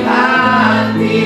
Hati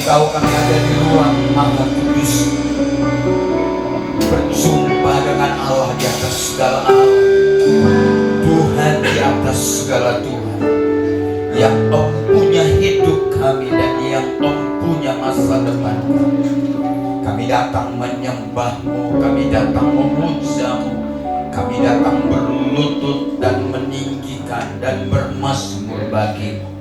tahu kami ada di ruang Maha Kudus, berjumpa dengan Allah di atas segala Allah, Tuhan di atas segala Tuhan, yang empunya hidup kami dan yang empunya masa depan kami. Kami datang menyembah-Mu, kami datang memuja-Mu, kami datang berlutut dan meninggikan dan bermazmur bagi-Mu.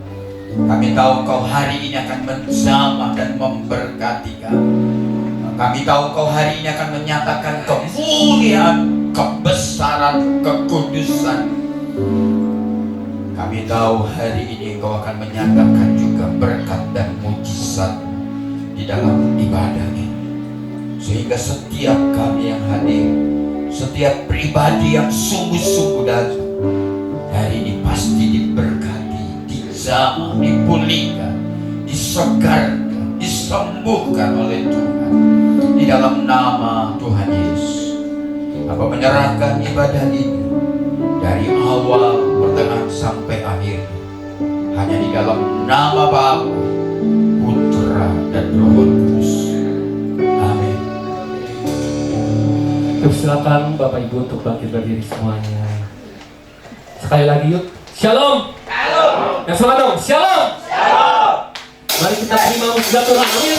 Kami tahu Kau hari ini akan menjamah dan memberkati kami. Kami tahu Kau hari ini akan menyatakan kemuliaan, kebesaran, kekudusan. Kami tahu hari ini Kau akan menyatakan juga berkat dan mujizat di dalam ibadah ini. Sehingga setiap kami yang hadir, setiap pribadi yang sungguh-sungguh datang, hari ini pasti diberkati, dijamah, dipulihkan, disegarkan, disembuhkan oleh Tuhan. Di dalam nama Tuhan Yesus, Bapa menyerahkan ibadah ini dari awal, pertengahan sampai akhir hanya di dalam nama Bapa, Putra dan Roh Kudus. Amin. Silakan Bapak Ibu untuk bangkit berdiri semuanya. Sekali lagi yuk, Shalom. Shalom. Yang sama dong, Shalom. Shalom. Mari kita terima musibah Tuhan. Amin.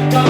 Kau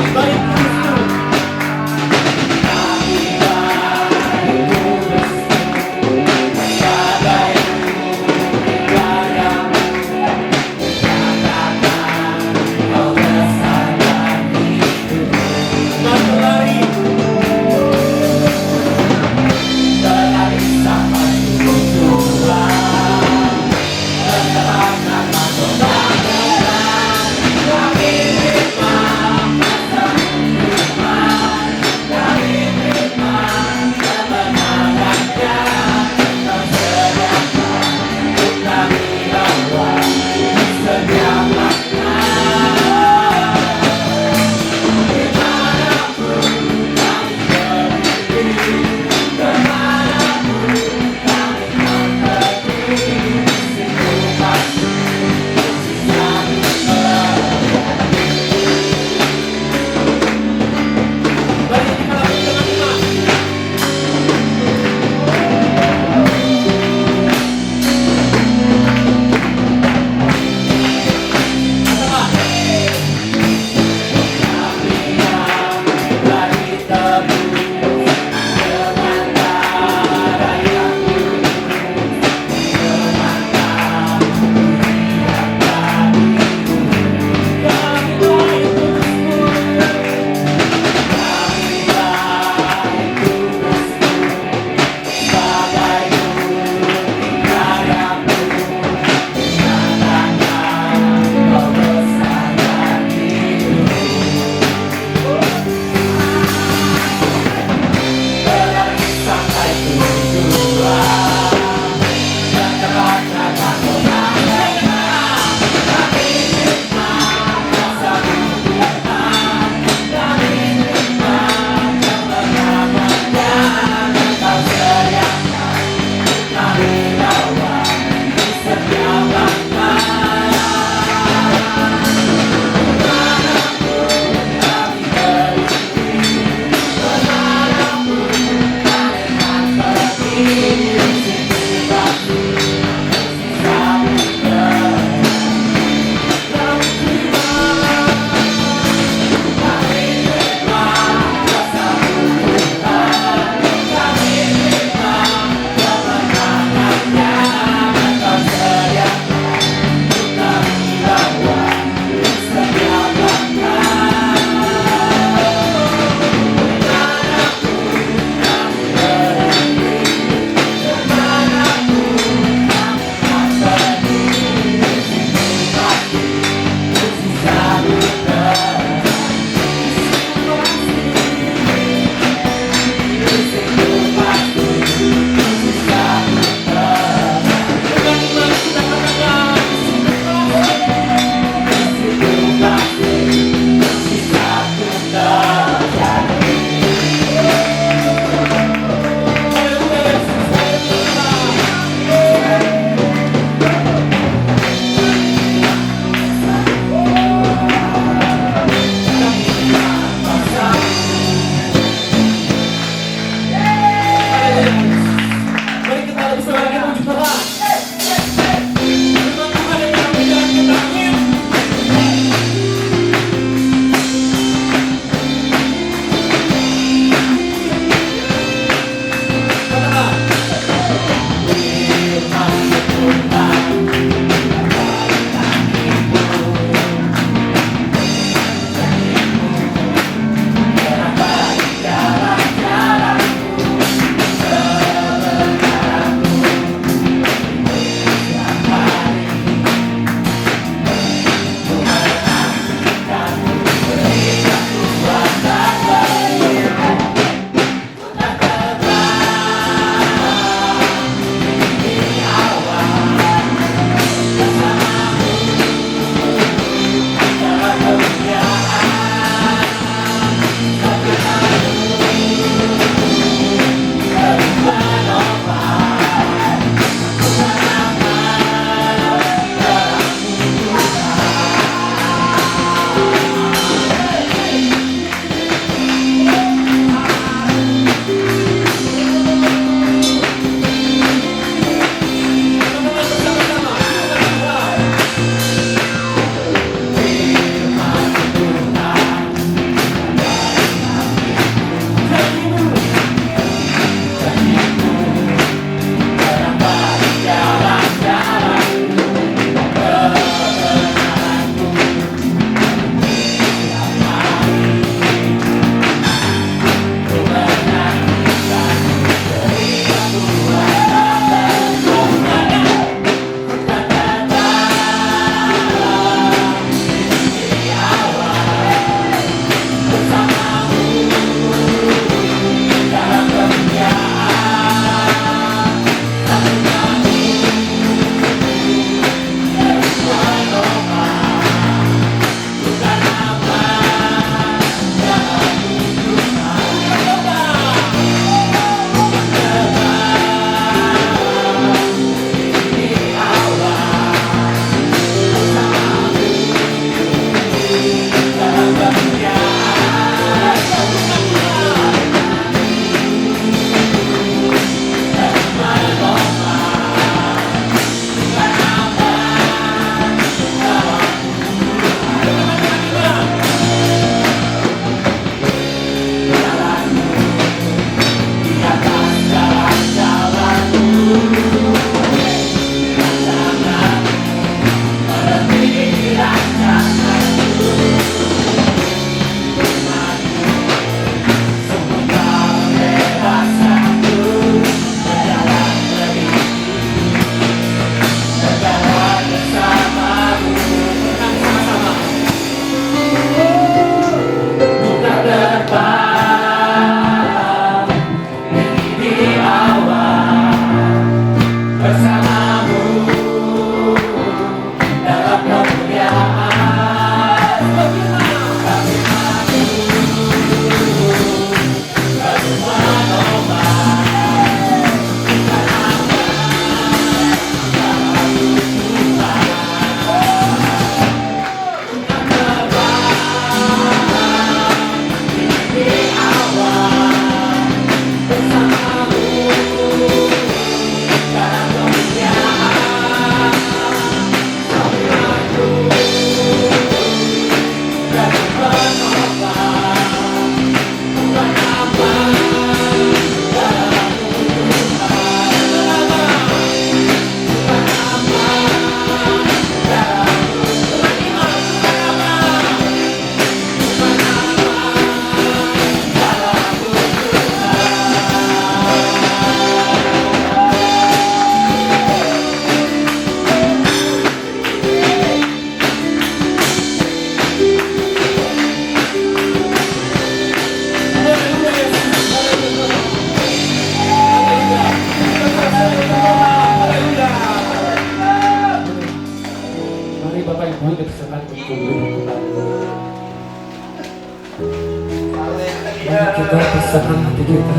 Kita pisahkan hati kita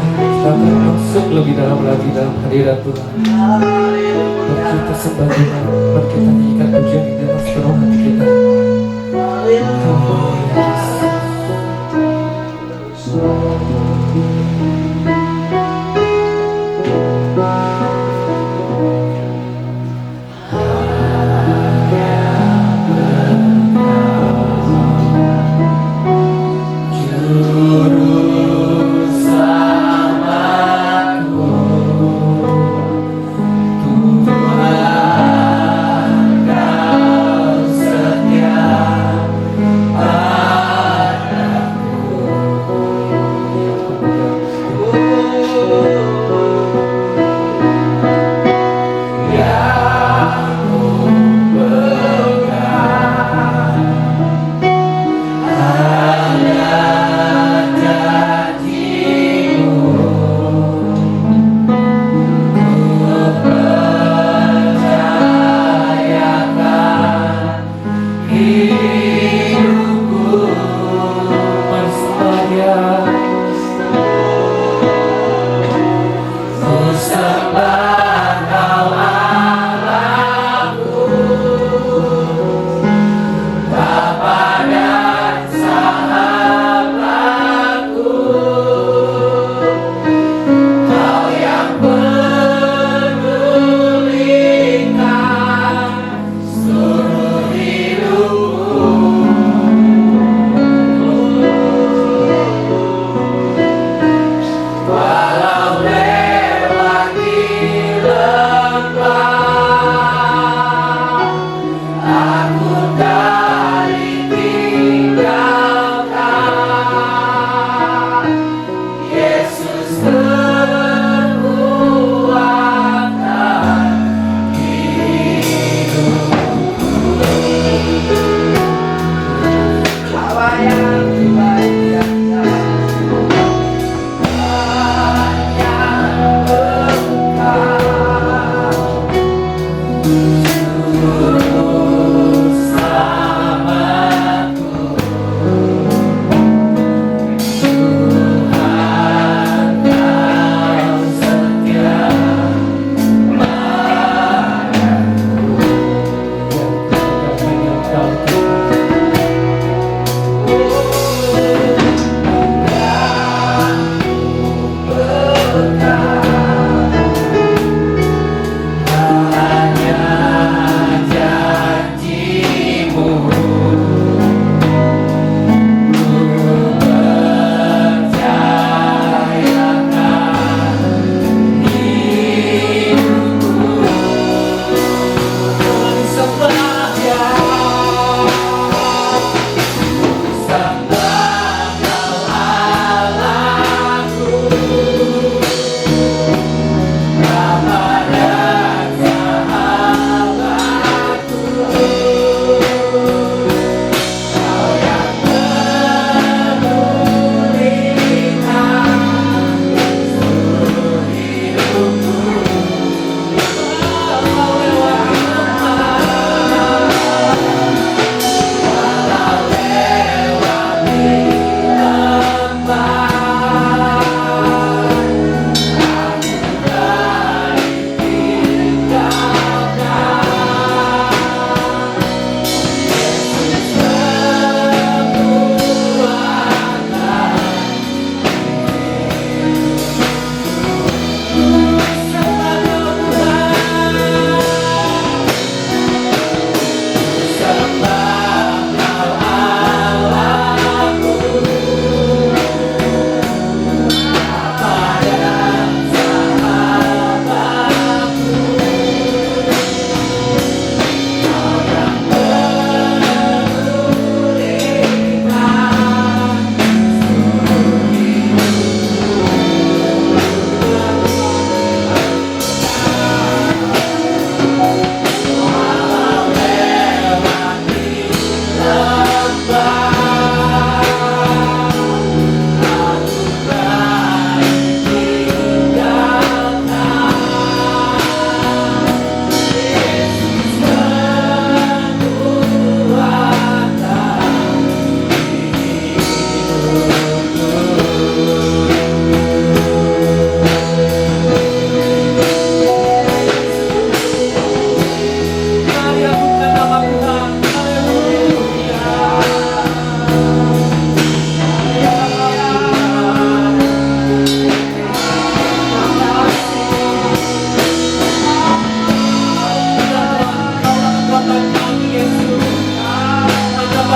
akan masuk lebih dalam lagi dalam hadirat Tuhan. Mari kita sembah Tuhan, mari kita nyanyikan pujian ini dalam seluruh hati kita. Seluruh hidup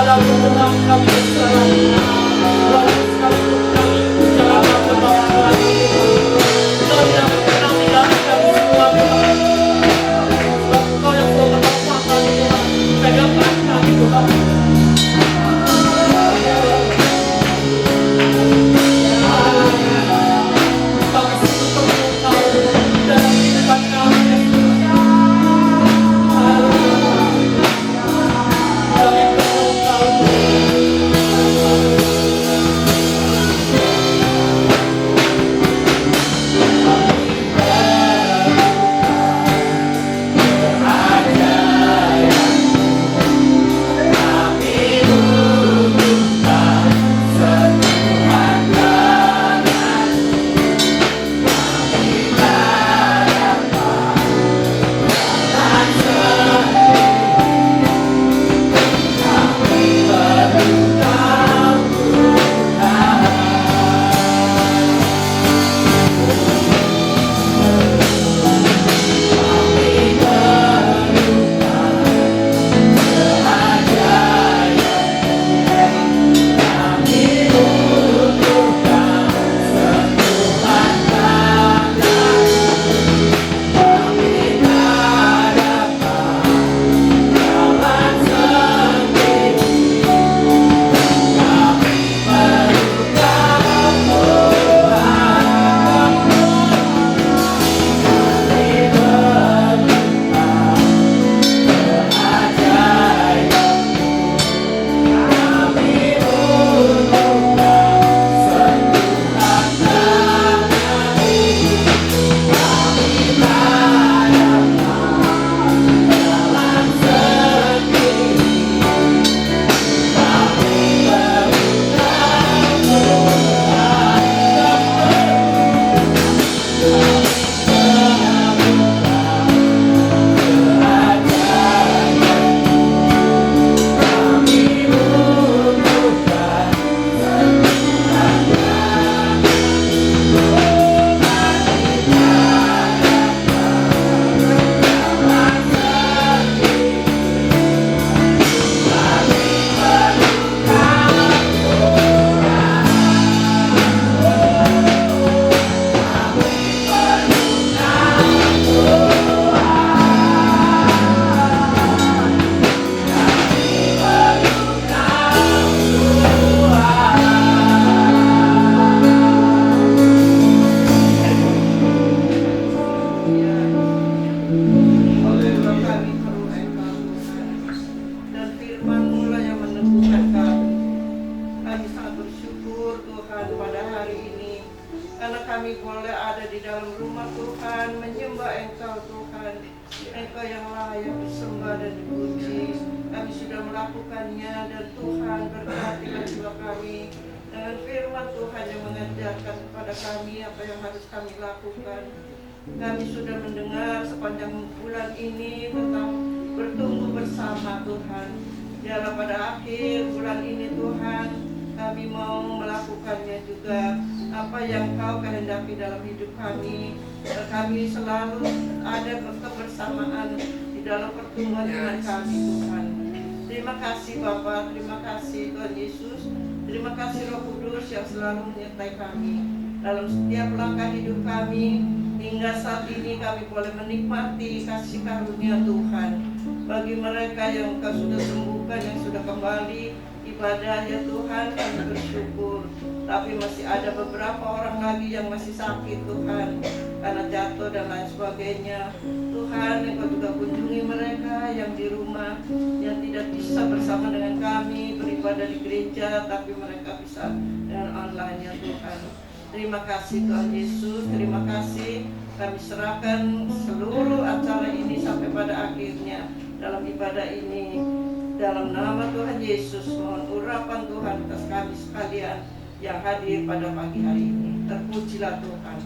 dalam Tuhan kami berserah. Bagus sekalipun kami berjalan ke bawah Tuhan ini. Engkau yang pernah meninggalkan kami semua Tuhan. Sebab Engkau yang selalu bersama kami Tuhan. Pegangkan kami Tuhan. Kami sungguh perlu Engkau dalam kehidupan kami ya Tuhan. Kami perlu Engkau kami boleh ada di dalam rumah Tuhan, menyembah Engkau Tuhan. Engkau yang layak disembah dan dipuji. Kami sudah melakukannya dan Tuhan berkati jiwa kami dengan firman Tuhan yang mengajarkan kepada kami apa yang harus kami lakukan. Kami sudah mendengar sepanjang bulan ini tentang bertumbuh bersama Tuhan. Biarlah pada akhir bulan ini Tuhan, kami mau melakukannya juga apa yang Kau kehendaki dalam hidup kami. Kami selalu ada kebersamaan di dalam pertemuan dengan kami Tuhan. Terima kasih Bapa, terima kasih Tuhan Yesus, terima kasih Roh Kudus yang selalu menyertai kami dalam setiap langkah hidup kami. Hingga saat ini kami boleh menikmati kasih karunia Tuhan. Bagi mereka yang Kau sudah sembuhkan, yang sudah kembali ibadah ya Tuhan, kami bersyukur. Tapi masih ada beberapa orang lagi yang masih sakit Tuhan, karena jatuh dan lain sebagainya. Tuhan, Engkau juga kunjungi mereka yang di rumah, yang tidak bisa bersama dengan kami beribadah di gereja, tapi mereka bisa dengan online ya Tuhan. Terima kasih Tuhan Yesus, terima kasih. Kami serahkan seluruh acara ini sampai pada akhirnya dalam ibadah ini. Dalam nama Tuhan Yesus, mohon urapan Tuhan atas kami sekalian yang hadir pada pagi hari ini. Terpujilah Tuhan.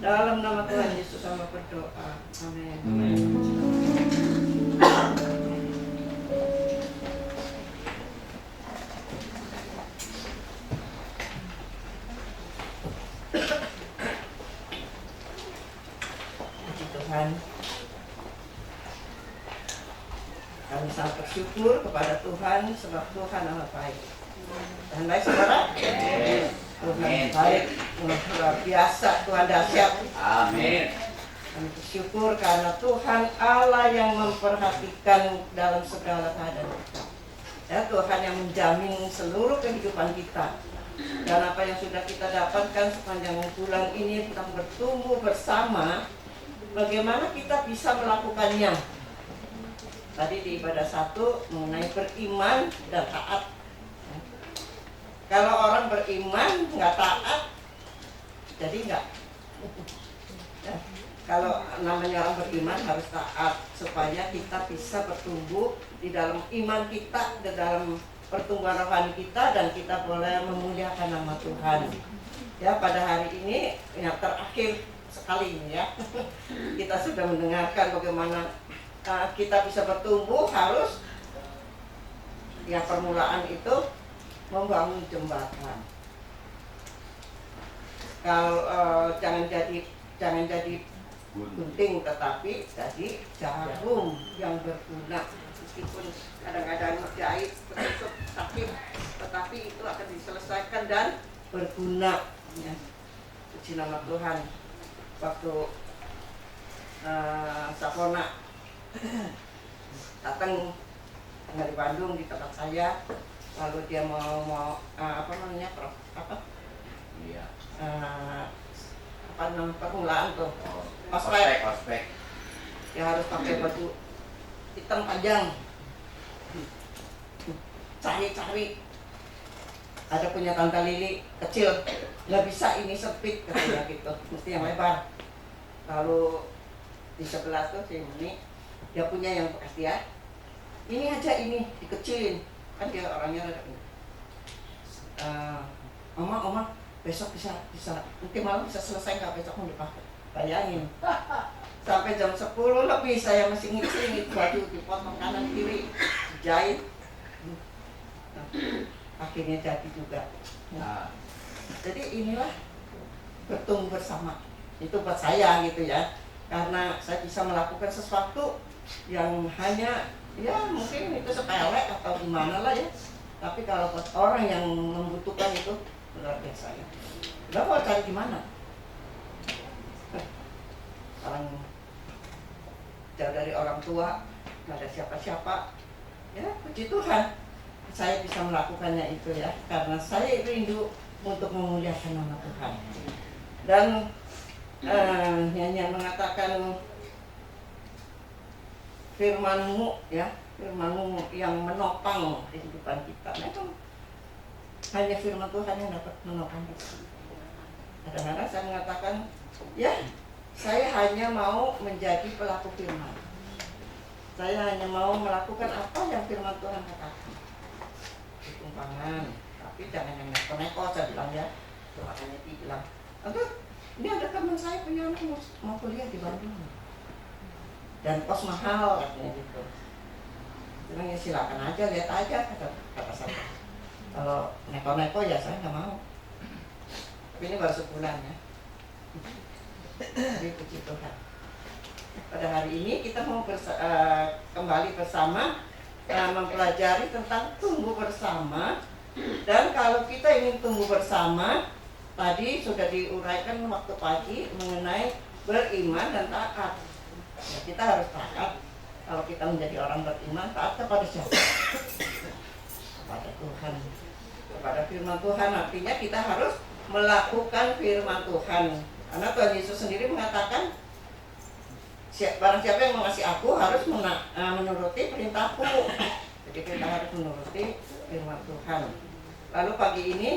Dalam nama Tuhan Yesus kami berdoa. Amin. Puji Tuhan. Kami sangat bersyukur kepada Tuhan sebab Tuhan amat baik. Dan baik saudara? Tuhan baik, luar biasa, Tuhan dahsyat. Amin. Kami bersyukur karena Tuhan Allah yang memperhatikan dalam segala keadaan kita. Ya, Tuhan yang menjamin seluruh kehidupan kita. Dan apa yang sudah kita dapatkan sepanjang bulan ini tentang bertumbuh bersama, bagaimana kita bisa melakukannya. Tadi di ibadah 1 mengenai beriman dan taat. Kalau orang beriman nggak taat, jadi nggak. Ya. Kalau namanya orang beriman harus taat supaya kita bisa bertumbuh di dalam iman kita, di dalam pertumbuhan rohani kita, dan kita boleh memuliakan nama Tuhan. Ya, pada hari ini yang terakhir sekali ini ya, kita sudah mendengarkan bagaimana kita bisa bertumbuh harus ya permulaan itu membangun jembatan. Kalau jangan jadi gunting, tetapi jadi jarum yang berguna. Meskipun kadang-kadang jahit tertusuk sakit, tetapi itu akan diselesaikan dan berguna. Ya. Puji nama Tuhan. Waktu Sapona datang dari Bandung di tempat saya, lalu dia mau apa namanya Iya. apa namanya permulaan tuh, Ospek. dia harus pakai baju hitam panjang, cari ada punya tante Lili kecil, nggak bisa ini sempit katanya gitu, mesti yang lebar. Lalu di sebelah tuh si Muni, dia punya yang bekas dia, ini aja ini dikecilin, kan dia orangnya rada Oma besok bisa nanti malam bisa selesai nggak, besok mau dipakai, bayangin. Sampai jam 10 lebih saya masih ngicil baju, dipotong kanan kiri, dijahit. Nah, akhirnya jadi juga. Nah, jadi inilah bertumbuh bersama. Itu buat saya gitu ya. Karena saya bisa melakukan sesuatu yang hanya ya mungkin itu sepele atau gimana lah ya. Tapi kalau buat orang yang membutuhkan itu luar biasa ya. Udah mau cari di mana? Orang jauh dari orang tua, nggak ada siapa-siapa. Ya, puji Tuhan, saya bisa melakukannya itu ya, karena saya rindu untuk memuliakan nama Tuhan. Dan nyanyian mengatakan firman-Mu ya, firman-Mu yang menopang kehidupan kita. Memang hanya firman Tuhan yang dapat menopang kita. Kadang-kadang saya mengatakan, ya saya hanya mau menjadi pelaku firman. Saya hanya mau melakukan apa yang firman Tuhan katakan. Tumpangan, tapi jangan yang neko-neko, saya bilang ya. Makanya dia bilang, ini ada teman saya punya anak mau kuliah di Bandung. Dan kos mahal katanya gitu. Bilang ya silakan aja, lihat aja kata saya. Kalau neko-neko ya saya nggak mau. Tapi ini baru sebulan ya. Jadi puji Tuhan. Pada hari ini kita mau kembali bersama mempelajari tentang tumbuh bersama. Dan kalau kita ingin tumbuh bersama, tadi sudah diuraikan waktu pagi mengenai beriman dan taat. Ya, kita harus taat. Kalau kita menjadi orang beriman, taat kepada siapa? Kepada Tuhan. Kepada firman Tuhan, artinya kita harus melakukan firman Tuhan. Karena Tuhan Yesus sendiri mengatakan, barang siapa yang mengasihi aku harus menuruti perintahku. Jadi kita harus menuruti firman Tuhan. Lalu pagi ini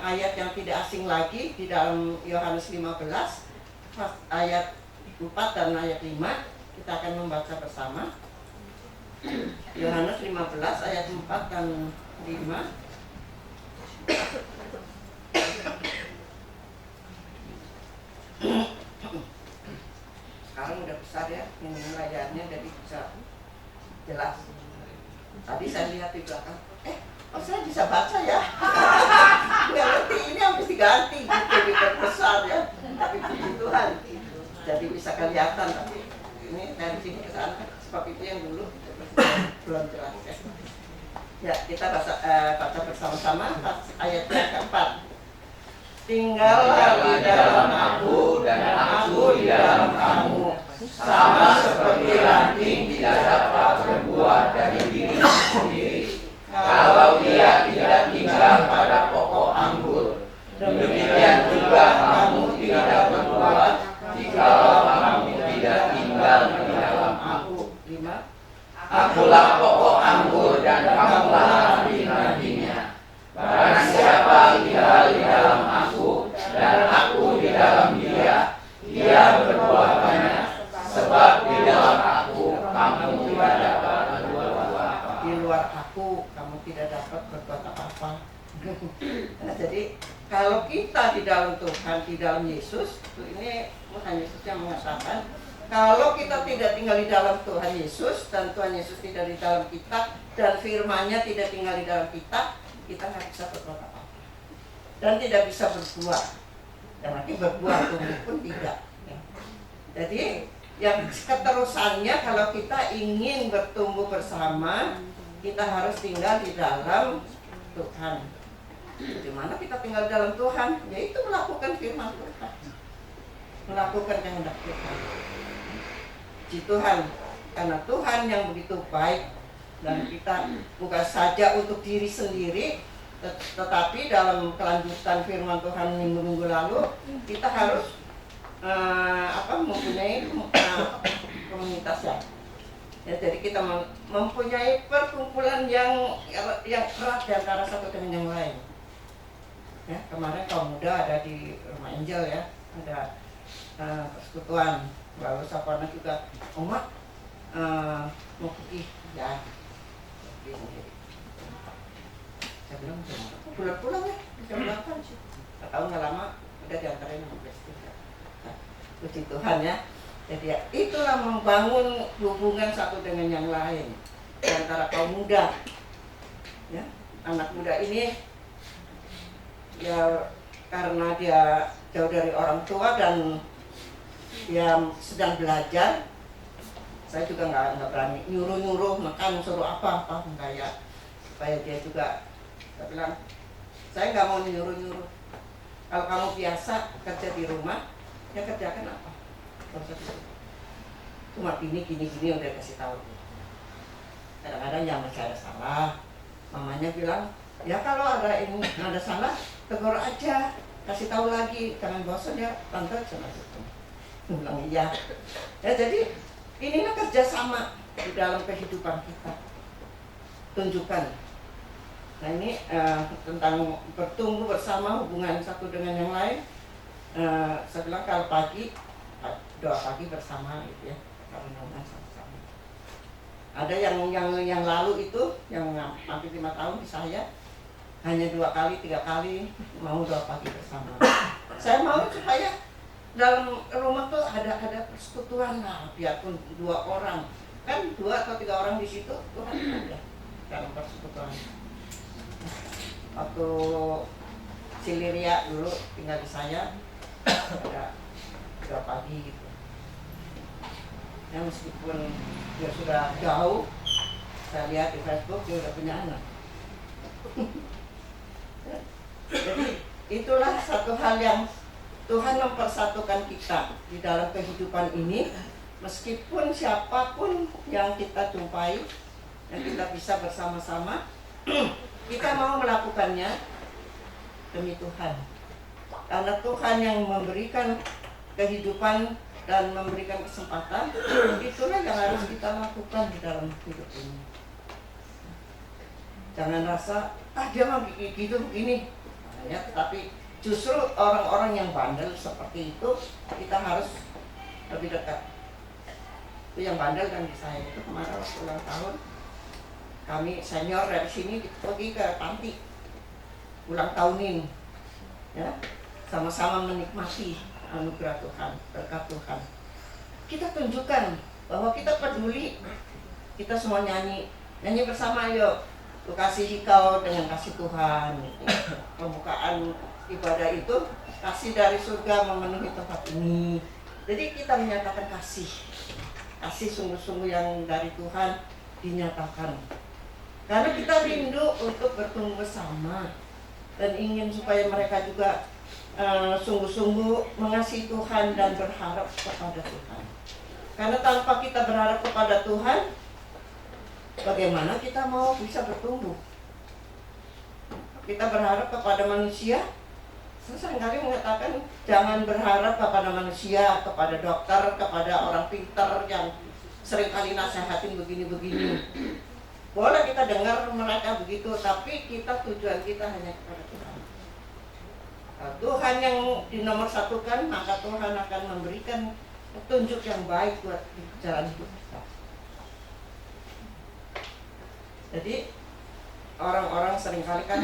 ayat yang tidak asing lagi di dalam Yohanes 15 ayat 4 dan ayat 5 kita akan membaca bersama. Yohanes 15 ayat 4 dan 5. Sekarang udah besar ya, ini layarnya jadi bisa jelas. Tadi saya lihat di belakang, saya bisa baca ya. Nggak ngerti, ini habis diganti gitu, diperbesar ya. Tapi puji Tuhan, jadi bisa kelihatan. Tapi ini dari sini ke sana, sebab itu yang dulu belum jelas ya. Ya, kita baca bersama-sama ayat yang keempat. Tinggallah di dalam aku dan aku di dalam kamu, sama seperti ranting tidak dapat berbuah dari dirinya sendiri kalau dia tidak tinggal pada pokok anggur. Demikian juga kamu tidak berbuah jikalau kamu tidak tinggal di dalam aku. 5. Akulah pokok anggur dan kamulah ranting-rantingnya. Barang siapa tinggal di dalam aku dan aku di dalam dia, dia berbuah banyak. Sebab di dalam aku kamu tidak dapat berbuat apa-apa. Di luar aku kamu tidak dapat berbuat apa-apa. Nah, jadi kalau kita di dalam Tuhan, di dalam Yesus, ini Tuhan Yesus yang mengatakan, kalau kita tidak tinggal di dalam Tuhan Yesus dan Tuhan Yesus tidak di dalam kita dan firman-Nya tidak tinggal di dalam kita nggak bisa berbuat apa-apa dan tidak bisa berbuah. Dan nanti berbuah tumbuh pun tidak. Jadi yang keterusannya kalau kita ingin bertumbuh bersama, kita harus tinggal di dalam Tuhan. Di mana kita tinggal di dalam Tuhan? Yaitu melakukan firman Tuhan, melakukan kehendak Tuhan. Di Tuhan, karena Tuhan yang begitu baik dan kita bukan saja untuk diri sendiri, tetapi dalam kelanjutan firman Tuhan minggu-minggu lalu kita harus mempunyai komunitas ya. Jadi kita mempunyai perkumpulan yang erat di antara satu dengan yang lain. Ya, kemarin kaum muda ada di rumah Angel ya, ada persekutuan. Lalu Sapana juga, Oma mau pergi ya. Saya bilang, aku pulang ya, jam 8 sih. Gak tahu nggak lama, udah diantarin sama Presiden. Puji Tuhan ya. Jadi ya, itulah membangun hubungan satu dengan yang lain di antara kaum muda. Ya, anak muda ini ya karena dia jauh dari orang tua dan dia sedang belajar, saya juga nggak berani nyuruh makan, suruh apa enggak ya, supaya dia juga, saya bilang saya nggak mau nyuruh. Kalau kamu biasa kerja di rumah, ya kerjakan apa? Cuma gini udah kasih tahu. Kadang-kadang yang masih ada salah, mamanya bilang ya kalau ada salah tegur aja, kasih tahu lagi, jangan bosan ya tante sama itu. Bilang iya. Ya, jadi inilah kerjasama di dalam kehidupan kita. Tunjukkan. Nah ini tentang bertumbuh bersama, hubungan satu dengan yang lain. Saya bilang kalau pagi doa pagi bersama gitu ya, renungan sama-sama. Ada yang lalu itu yang hampir 5 tahun di saya hanya 2 kali 3 kali mau doa pagi bersama. Saya mau supaya dalam rumah tuh ada persekutuan lah, biarpun 2 orang kan 2 atau 3 orang di situ Tuhan ada dalam persekutuan. Waktu Siliria dulu tinggal di saya ada 2 pagi gitu. Ya meskipun dia sudah jauh, saya lihat di Facebook dia udah punya anak. Jadi itulah satu hal yang Tuhan mempersatukan kita di dalam kehidupan ini, meskipun siapapun yang kita jumpai, yang kita bisa bersama-sama, kita mau melakukannya demi Tuhan. Karena Tuhan yang memberikan kehidupan dan memberikan kesempatan, itulah yang harus kita lakukan di dalam hidup ini. Jangan rasa, dia mah gitu begini, ya, tapi justru orang-orang yang bandel seperti itu kita harus lebih dekat. Itu yang bandel kan di saya itu kemarin waktu ulang tahun, kami senior dari sini pergi ke panti ulang tahunin, ya, sama-sama menikmati anugerah Tuhan, berkat Tuhan. Kita tunjukkan bahwa kita peduli, kita semua nyanyi bersama, yuk. Ku kasihi kau dengan kasih Tuhan. Pembukaan ibadah itu, kasih dari surga memenuhi tempat ini. Jadi kita menyatakan kasih sungguh-sungguh yang dari Tuhan, dinyatakan. Karena kita rindu untuk bertumbuh bersama dan ingin supaya mereka juga sungguh-sungguh mengasihi Tuhan dan berharap kepada Tuhan. Karena tanpa kita berharap kepada Tuhan, bagaimana kita mau bisa bertumbuh? Kita berharap kepada manusia. Saya seringkali mengatakan jangan berharap kepada manusia, kepada dokter, kepada orang pintar yang seringkali nasihatin begini-begini. Boleh kita dengar mereka begitu, tapi tujuan kita hanya kepada Tuhan. Nah, Tuhan yang dinomor satukan, maka Tuhan akan memberikan petunjuk yang baik buat jalan hidup kita. Jadi orang-orang seringkali kan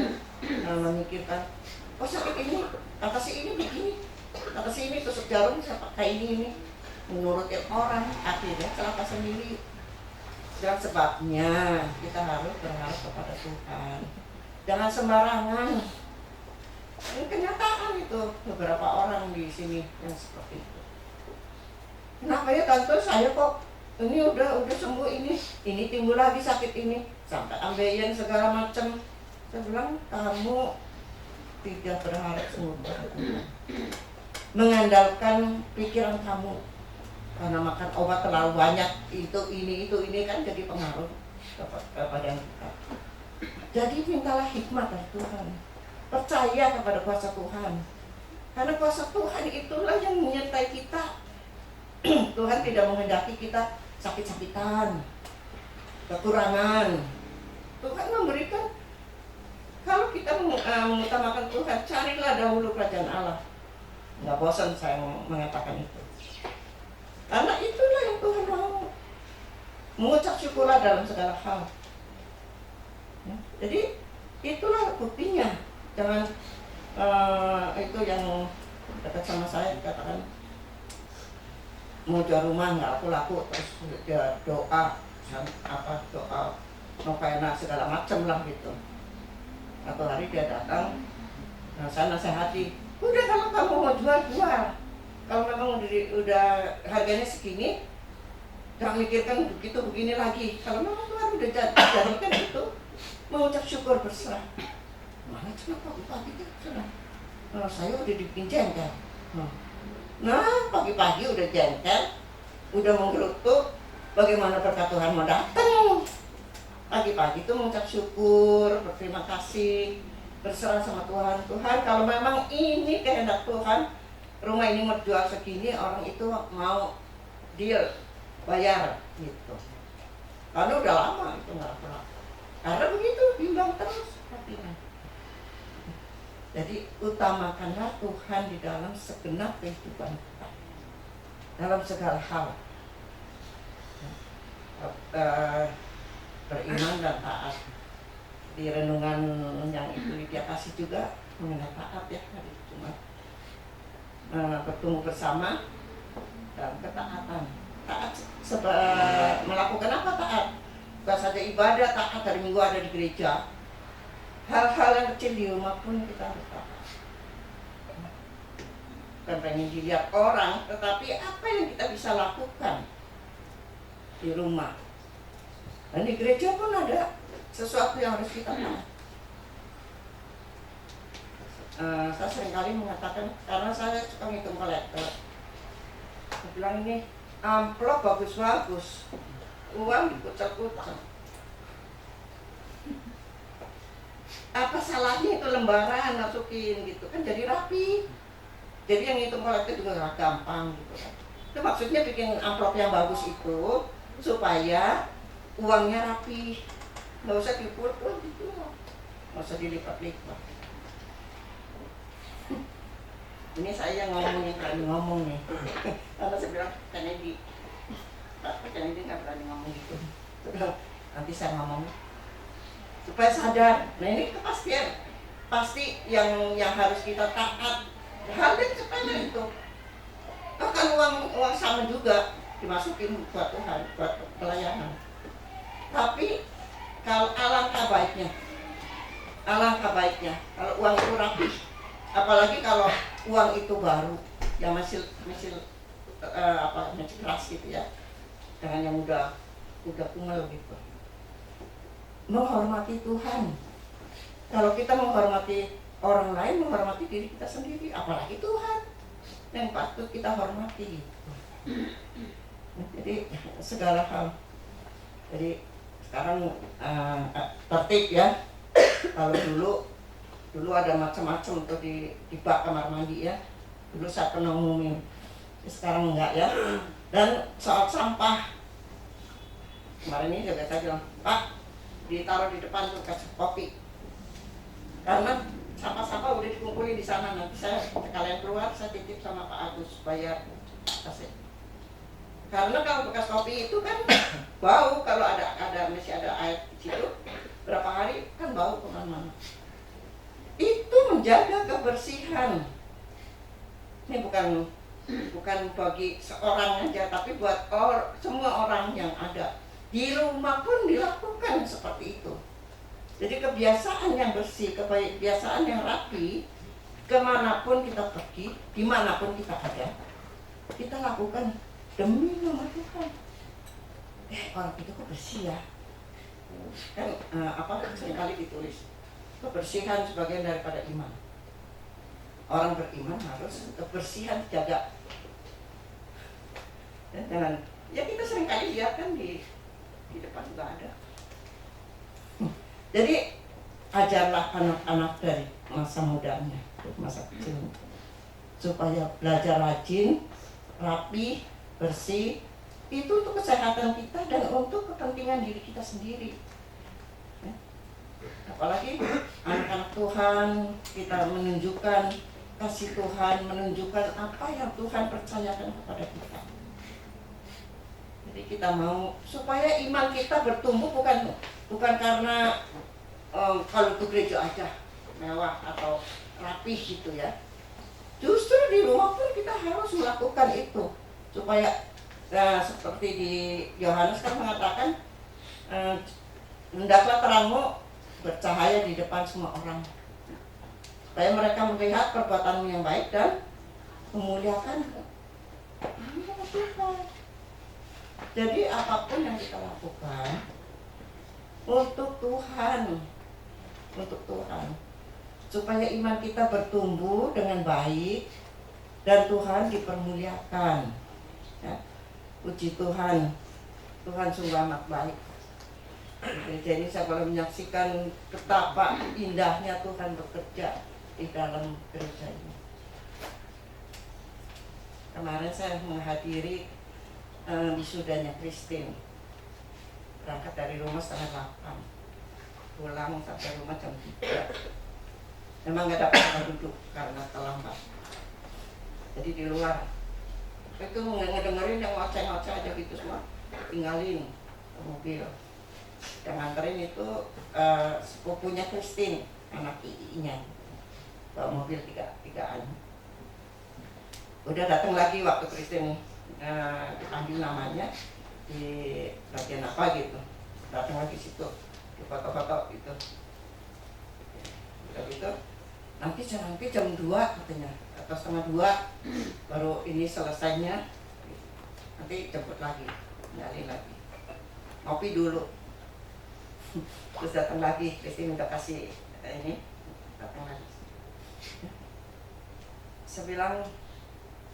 memikirkan, oh sakit ini, kata si ini begini, kata si ini tusuk jarum saya pakai ini, menurutin orang, akhirnya celaka sendiri. Dan sebabnya kita harus berharap kepada Tuhan. Jangan sembarangan. Ini kenyataan itu beberapa orang di sini yang seperti itu. Kenapa ya tante, saya kok ini udah sembuh ini timbul lagi sakit ini, sampai ambeien segala macam. Saya bilang kamu tidak berharap sungguh kepada Tuhan. Mengandalkan pikiran kamu. Karena makan obat terlalu banyak, ini kan jadi pengaruh kepada kita. Jadi mintalah hikmat dari Tuhan. Percaya kepada kuasa Tuhan. Karena kuasa Tuhan itulah yang menyertai kita. Tuhan tidak menghendaki kita sakit-sakitan, kekurangan. Tuhan memberikan, kalau kita mengutamakan Tuhan, carilah dahulu kerajaan Allah. Nggak bosan saya mengatakan itu. Karena itulah yang Tuhan mau. Mengucap syukurlah dalam segala hal. Ya, jadi itulah buktinya. Jangan itu yang dekat sama saya dikatakan mau jual rumah nggak laku-laku, terus dia doa novenas segala macam lah gitu. Atau hari dia datang, nah saya nasihati, udah kalau kamu mau jual. Kalau memang udah harganya segini, jangan mikirkan begitu begini lagi. Kalau memang Tuhan udah jadikan itu, mengucap syukur berserah. Mana cuma pagi-pagi kan sudah. Nah, saya udah dibikin jengkel. Nah, pagi-pagi udah jengkel, udah menggerutuk, bagaimana berkat Tuhan mau datang. Pagi-pagi itu mengucap syukur, berterima kasih, berserah sama Tuhan. Tuhan, kalau memang ini kehendak Tuhan, rumah ini mau jual segini, orang itu mau deal, bayar gitu. Karena udah lama itu nggak laku. Karena begitu bimbang terus hatinya. Jadi utamakanlah Tuhan di dalam segenap kehidupan kita, dalam segala hal. Beriman dan taat. Di renungan yang itu dia kasih juga mengenai taat ya hari Jumat. Bertumbuh bersama dan ketaatan. Taat melakukan apa taat? Bukan saja ibadah, taat hari Minggu ada di gereja. Hal-hal yang kecil di rumah pun kita harus taat. Bukan pengen dilihat orang, tetapi apa yang kita bisa lakukan di rumah. Dan di gereja pun ada sesuatu yang harus kita taat. Saya seringkali mengatakan, karena saya suka ngitung kolektor, saya bilang ini amplop bagus-bagus, uang dikucel-kucel. Apa salahnya itu lembaran masukin gitu kan, jadi rapi. Jadi yang ngitung kolektor juga gak gampang gitu kan. Itu maksudnya bikin amplop yang bagus itu supaya uangnya rapi, nggak usah dipul-pul gitu, nggak usah dilipat-lipat. Ini saya ngomong nih, karena saya bilang Kennedy nggak berani ngomong gitu. Nanti saya ngomong supaya sadar. Nah ini kepastian, pasti yang harus kita taat. Hal yang sepele itu, bahkan uang sama juga dimasukin buat Tuhan, buat pelayanan. Tapi kalau alangkah baiknya kalau uang itu rapi, apalagi kalau uang itu baru yang masih keras gitu ya, jangan yang udah kumel gitu. menghormati Tuhan. Kalau kita menghormati orang lain, menghormati diri kita sendiri, apalagi Tuhan yang patut kita hormati. Jadi segala hal. Jadi sekarang tertib ya. Kalau dulu ada macam-macam tuh di bak kamar mandi ya. Dulu saya pernah ngumumin, sekarang enggak ya. Dan soal sampah, kemarin ini juga saya bilang, Pak, ditaruh di depan tuh kasih kopi. Karena sampah-sampah udah dikumpulin di sana, nanti saya kalian keluar saya titip sama Pak Agus bayar kasih. Karena kalau bekas kopi itu kan bau, kalau masih ada air di situ berapa hari kan bau kemana-mana. Itu menjaga kebersihan. Ini bukan bagi seorang aja, tapi buat semua orang yang ada di rumah pun dilakukan seperti itu. Jadi kebiasaan yang bersih, kebiasaan yang rapi, kemanapun kita pergi, dimanapun kita ada, kita lakukan demi nama Tuhan. Orang itu kok bersih ya? Kan seringkali ditulis kebersihan sebagian daripada iman. Orang beriman harus kebersihan dijaga. Dan ya kita seringkali lihat kan di depan juga ada. Jadi ajarlah anak-anak dari masa mudanya, masa kecil, supaya belajar rajin, rapi, bersih. Itu untuk kesehatan kita dan untuk kepentingan diri kita sendiri. Apalagi anak-anak Tuhan, kita menunjukkan kasih Tuhan, menunjukkan apa yang Tuhan percayakan kepada kita. Jadi kita mau supaya iman kita bertumbuh bukan karena kalau ke gereja aja mewah atau rapih gitu ya. Justru di rumah pun kita harus melakukan itu supaya seperti di Yohanes kan mengatakan hendaklah terangmu bercahaya di depan semua orang, supaya mereka melihat perbuatanmu yang baik dan memuliakan Tuhan. Jadi apapun yang kita lakukan untuk Tuhan, supaya iman kita bertumbuh dengan baik dan Tuhan dipermuliakan. Ya, puji Tuhan, Tuhan sungguh amat baik. Jadi saya boleh menyaksikan betapa indahnya Tuhan bekerja di dalam gereja ini. Kemarin saya menghadiri wisudanya Christine. Berangkat dari rumah 7:30, pulang sampai rumah jam 3. Memang nggak dapat tempat duduk karena terlambat. Jadi di luar itu ngedengerin yang ngoceh-ngoceh aja gitu semua, tinggalin ke mobil. Yang nganterin itu sepupunya Christine, anak iinya, bawa mobil tigaan. Udah datang lagi waktu Christine dipanggil namanya di bagian apa gitu, datang lagi situ di foto-foto gitu. Udah gitu nanti jam 2 katanya atau 1:30 baru ini selesainya, nanti jemput lagi, nyalin lagi, ngopi dulu. Terus datang lagi, Christine minta kasih ini, datang lagi. Saya bilang,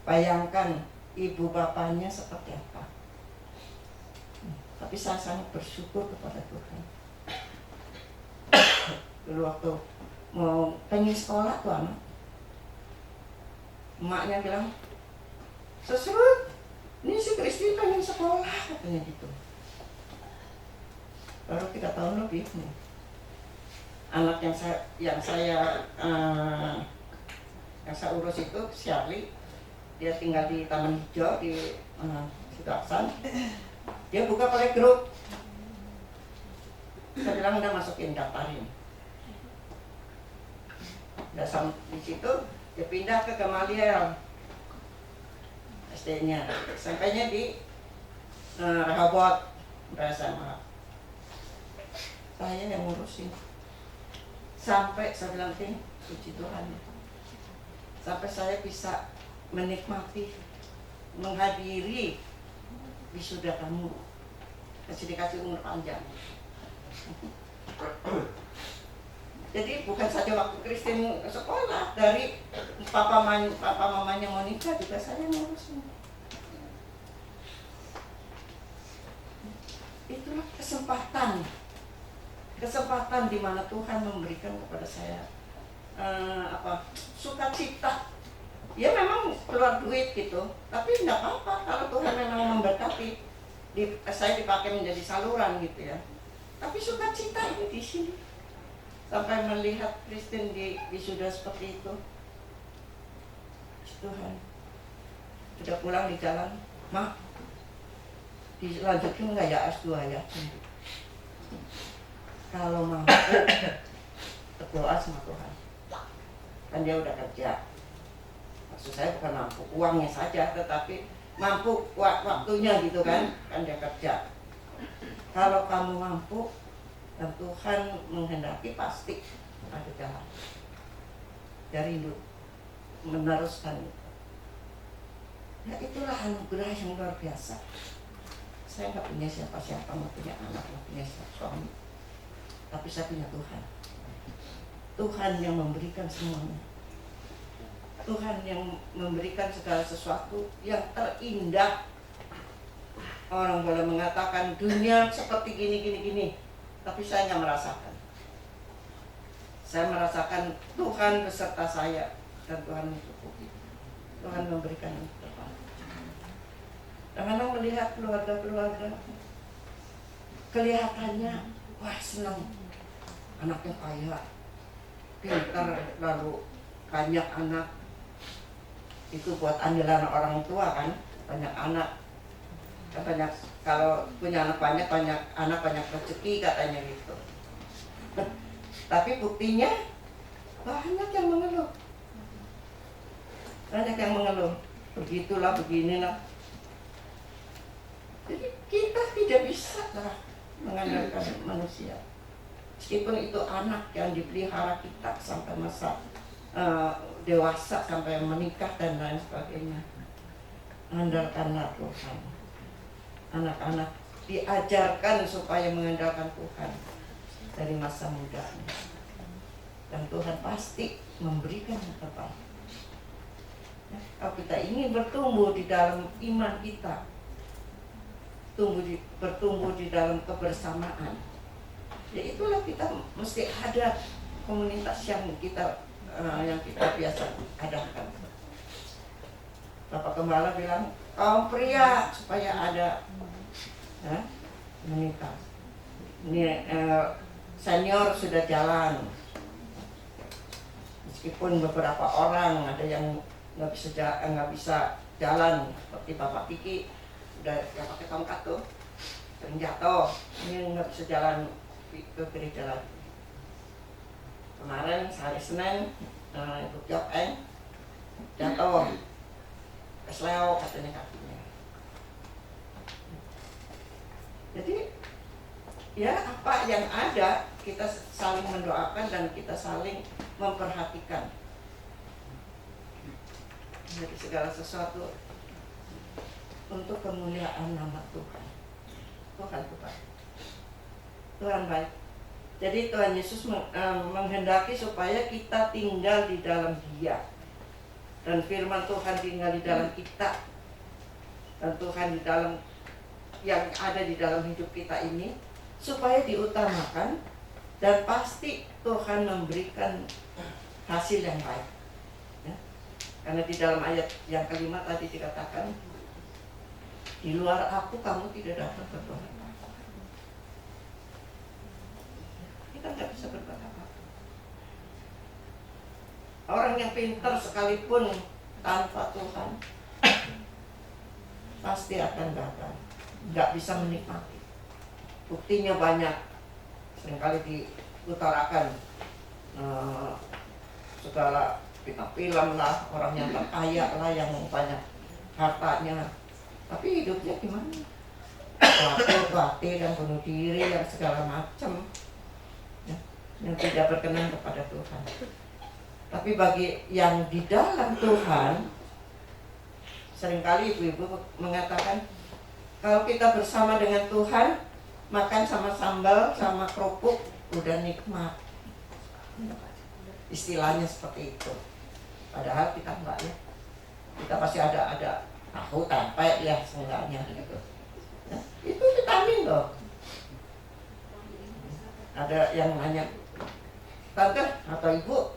bayangkan ibu bapaknya seperti apa. Tapi saya sangat bersyukur kepada Tuhan. Dulu waktu mau pengen sekolah tuh anak, emaknya bilang, Seserut, ini si Christine pengen sekolah katanya gitu. Baru 3 tahun lebih nih. Anak yang saya urus itu Charlie, dia tinggal di Taman Hijau di Sidoarjo. Dia buka playgroup. Saya bilang udah masukin, daftarin. Udah di situ dia pindah ke Gamaliel SD-nya, sampainya di Rehoboth SMA. Saya yang ngurusin sampai saya bilang, puji Tuhan, sampai saya bisa menikmati, menghadiri wisuda kamu, dikasih umur panjang. Jadi bukan saja waktu Kristen sekolah, dari papa mamanya mau nikah juga saya ngurusin. Itulah kesempatan di mana Tuhan memberikan kepada saya sukacita. Ya memang keluar duit gitu, tapi nggak apa-apa kalau Tuhan memang memberkati. Saya dipakai menjadi saluran gitu ya. Tapi sukacita ini di sini. Sampai melihat Kristen di wisuda seperti itu. Tuhan, sudah pulang di jalan, Mak, dilanjutin nggak ya S2 ya? Kalau mampu, berdoa sama Tuhan. Kan dia udah kerja. Maksud saya bukan mampu uangnya saja, tetapi mampu waktunya gitu kan dia kerja. Kalau kamu mampu dan Tuhan menghendaki, pasti ada jalan. Dari hidup meneruskan itu. Ya itulah anugerah yang luar biasa. Saya nggak punya siapa-siapa, nggak punya anak, nggak punya suami, tapi saya punya Tuhan. Tuhan yang memberikan semuanya. Tuhan yang memberikan segala sesuatu yang terindah. Orang boleh mengatakan dunia seperti gini, tapi saya nggak merasakan. Saya merasakan Tuhan beserta saya dan Tuhan mencukupi. Tuhan memberikan yang terbaik. Kadang-kadang melihat keluarga-keluarga, kelihatannya wah senang, anaknya kaya, pintar, lalu banyak anak. Itu buat andalan orang tua kan, banyak anak. Banyak, kalau punya anak banyak anak banyak rezeki katanya gitu. Tapi buktinya banyak yang mengeluh. Begitulah, beginilah. Jadi kita tidak bisa lah mengandalkan manusia. Meskipun itu anak yang dipelihara kita sampai masa dewasa, sampai menikah dan lain sebagainya. Andalkanlah Tuhan. Anak-anak diajarkan supaya mengandalkan Tuhan dari masa mudanya. Dan Tuhan pasti memberikan yang terbaik. Ya, kalau kita ingin bertumbuh di dalam iman kita, bertumbuh di dalam kebersamaan, ya itulah kita mesti ada komunitas yang kita biasa adakan. Bapak Gembala bilang, kaum pria supaya ada menikah. Ini senior sudah jalan. Meskipun beberapa orang ada yang nggak bisa jalan, seperti Bapak Kiki udah yang pakai tongkat tuh sering jatuh, ini nggak bisa jalan ke gereja lagi. Kemarin hari Senin ikut job jatuh, kesleo katanya kakinya. Jadi ya apa yang ada kita saling mendoakan dan kita saling memperhatikan. Jadi segala sesuatu untuk kemuliaan nama Tuhan. Tuhan baik. Jadi Tuhan Yesus menghendaki supaya kita tinggal di dalam Dia. Dan firman Tuhan tinggal di dalam kita. Dan Tuhan di dalam yang ada di dalam hidup kita ini supaya diutamakan, dan pasti Tuhan memberikan hasil yang baik. Ya. Karena di dalam ayat yang kelima tadi dikatakan, di luar aku kamu tidak dapat berbuat apa-apa. Kita nggak bisa berbuat apa-apa. Orang yang pintar sekalipun tanpa Tuhan pasti akan gagal, nggak bisa menikmati. Buktinya banyak, seringkali diutarakan segala film lah, orang yang terkaya lah, yang banyak hartanya, tapi hidupnya gimana? Batil dan bunuh diri yang segala macam, ya, yang tidak berkenan kepada Tuhan. Tapi bagi yang di dalam Tuhan, seringkali ibu-ibu mengatakan, kalau kita bersama dengan Tuhan, makan sama sambal, sama kerupuk, udah nikmat. Istilahnya seperti itu. Padahal kita enggak ya. Kita pasti ada tahu tempe ya seenggaknya gitu. Nah, itu vitamin loh. Ada yang nanya, tante atau ibu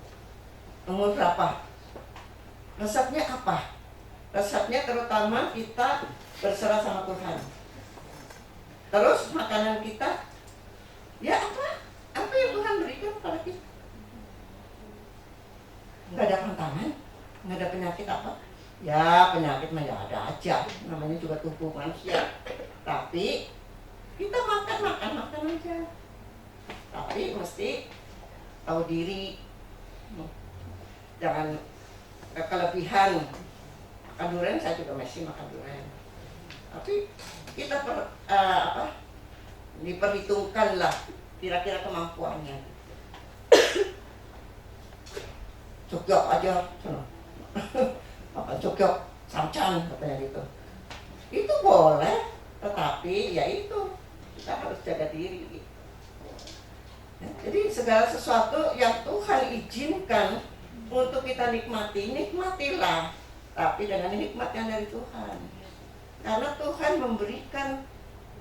umur berapa? Resepnya apa? Resepnya terutama kita berserah sama Tuhan. Terus makanan kita, ya apa yang Tuhan berikan kepada kita? Nggak ada tantangan, nggak ada penyakit apa? Ya penyakit mah ya ada aja, namanya juga tubuh manusia. Tapi kita makan aja. Tapi mesti tahu diri, jangan kelebihan. Makan durian, saya juga masih makan durian. Tapi kita diperhitungkan lah kira-kira kemampuannya. Cukup aja, makan cukup, samcan katanya gitu. Itu boleh, tetapi ya itu kita harus jaga diri. Jadi segala sesuatu yang Tuhan izinkan untuk kita nikmati, nikmatilah. Tapi dengan nikmat yang dari Tuhan. Karena Tuhan memberikan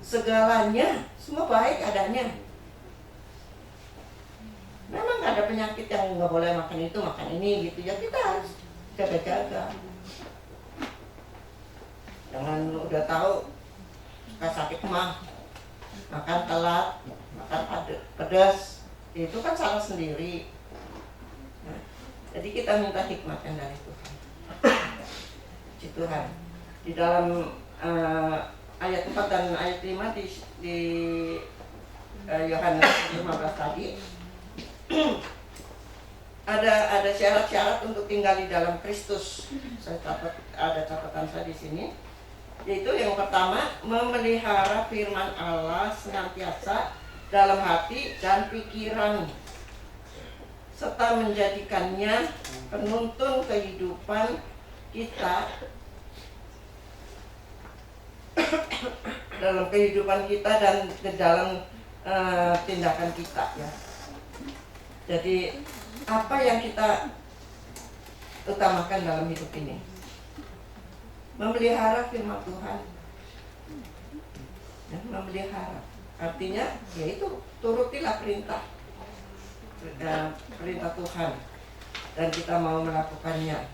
segalanya, semua baik adanya. Memang gak ada penyakit yang nggak boleh makan itu, makan ini gitu. Ya kita harus jaga-jaga. Jangan udah tahu suka sakit mah, makan telat, makan pedas, itu kan salah sendiri. Nah, jadi kita minta hikmatnya dari Tuhan. Puji Tuhan. Di dalam ayat 4 dan ayat 5 di Yohanes 15 tadi ada syarat-syarat untuk tinggal di dalam Kristus. Saya ada catatan saya di sini. Yaitu yang pertama, memelihara firman Allah senantiasa dalam hati dan pikiran, serta menjadikannya penuntun kehidupan kita dalam kehidupan kita dan ke dalam tindakan kita ya. Jadi apa yang kita utamakan dalam hidup ini? Memelihara firman Tuhan. Ya, memelihara artinya yaitu turutilah perintah Tuhan dan kita mau melakukannya,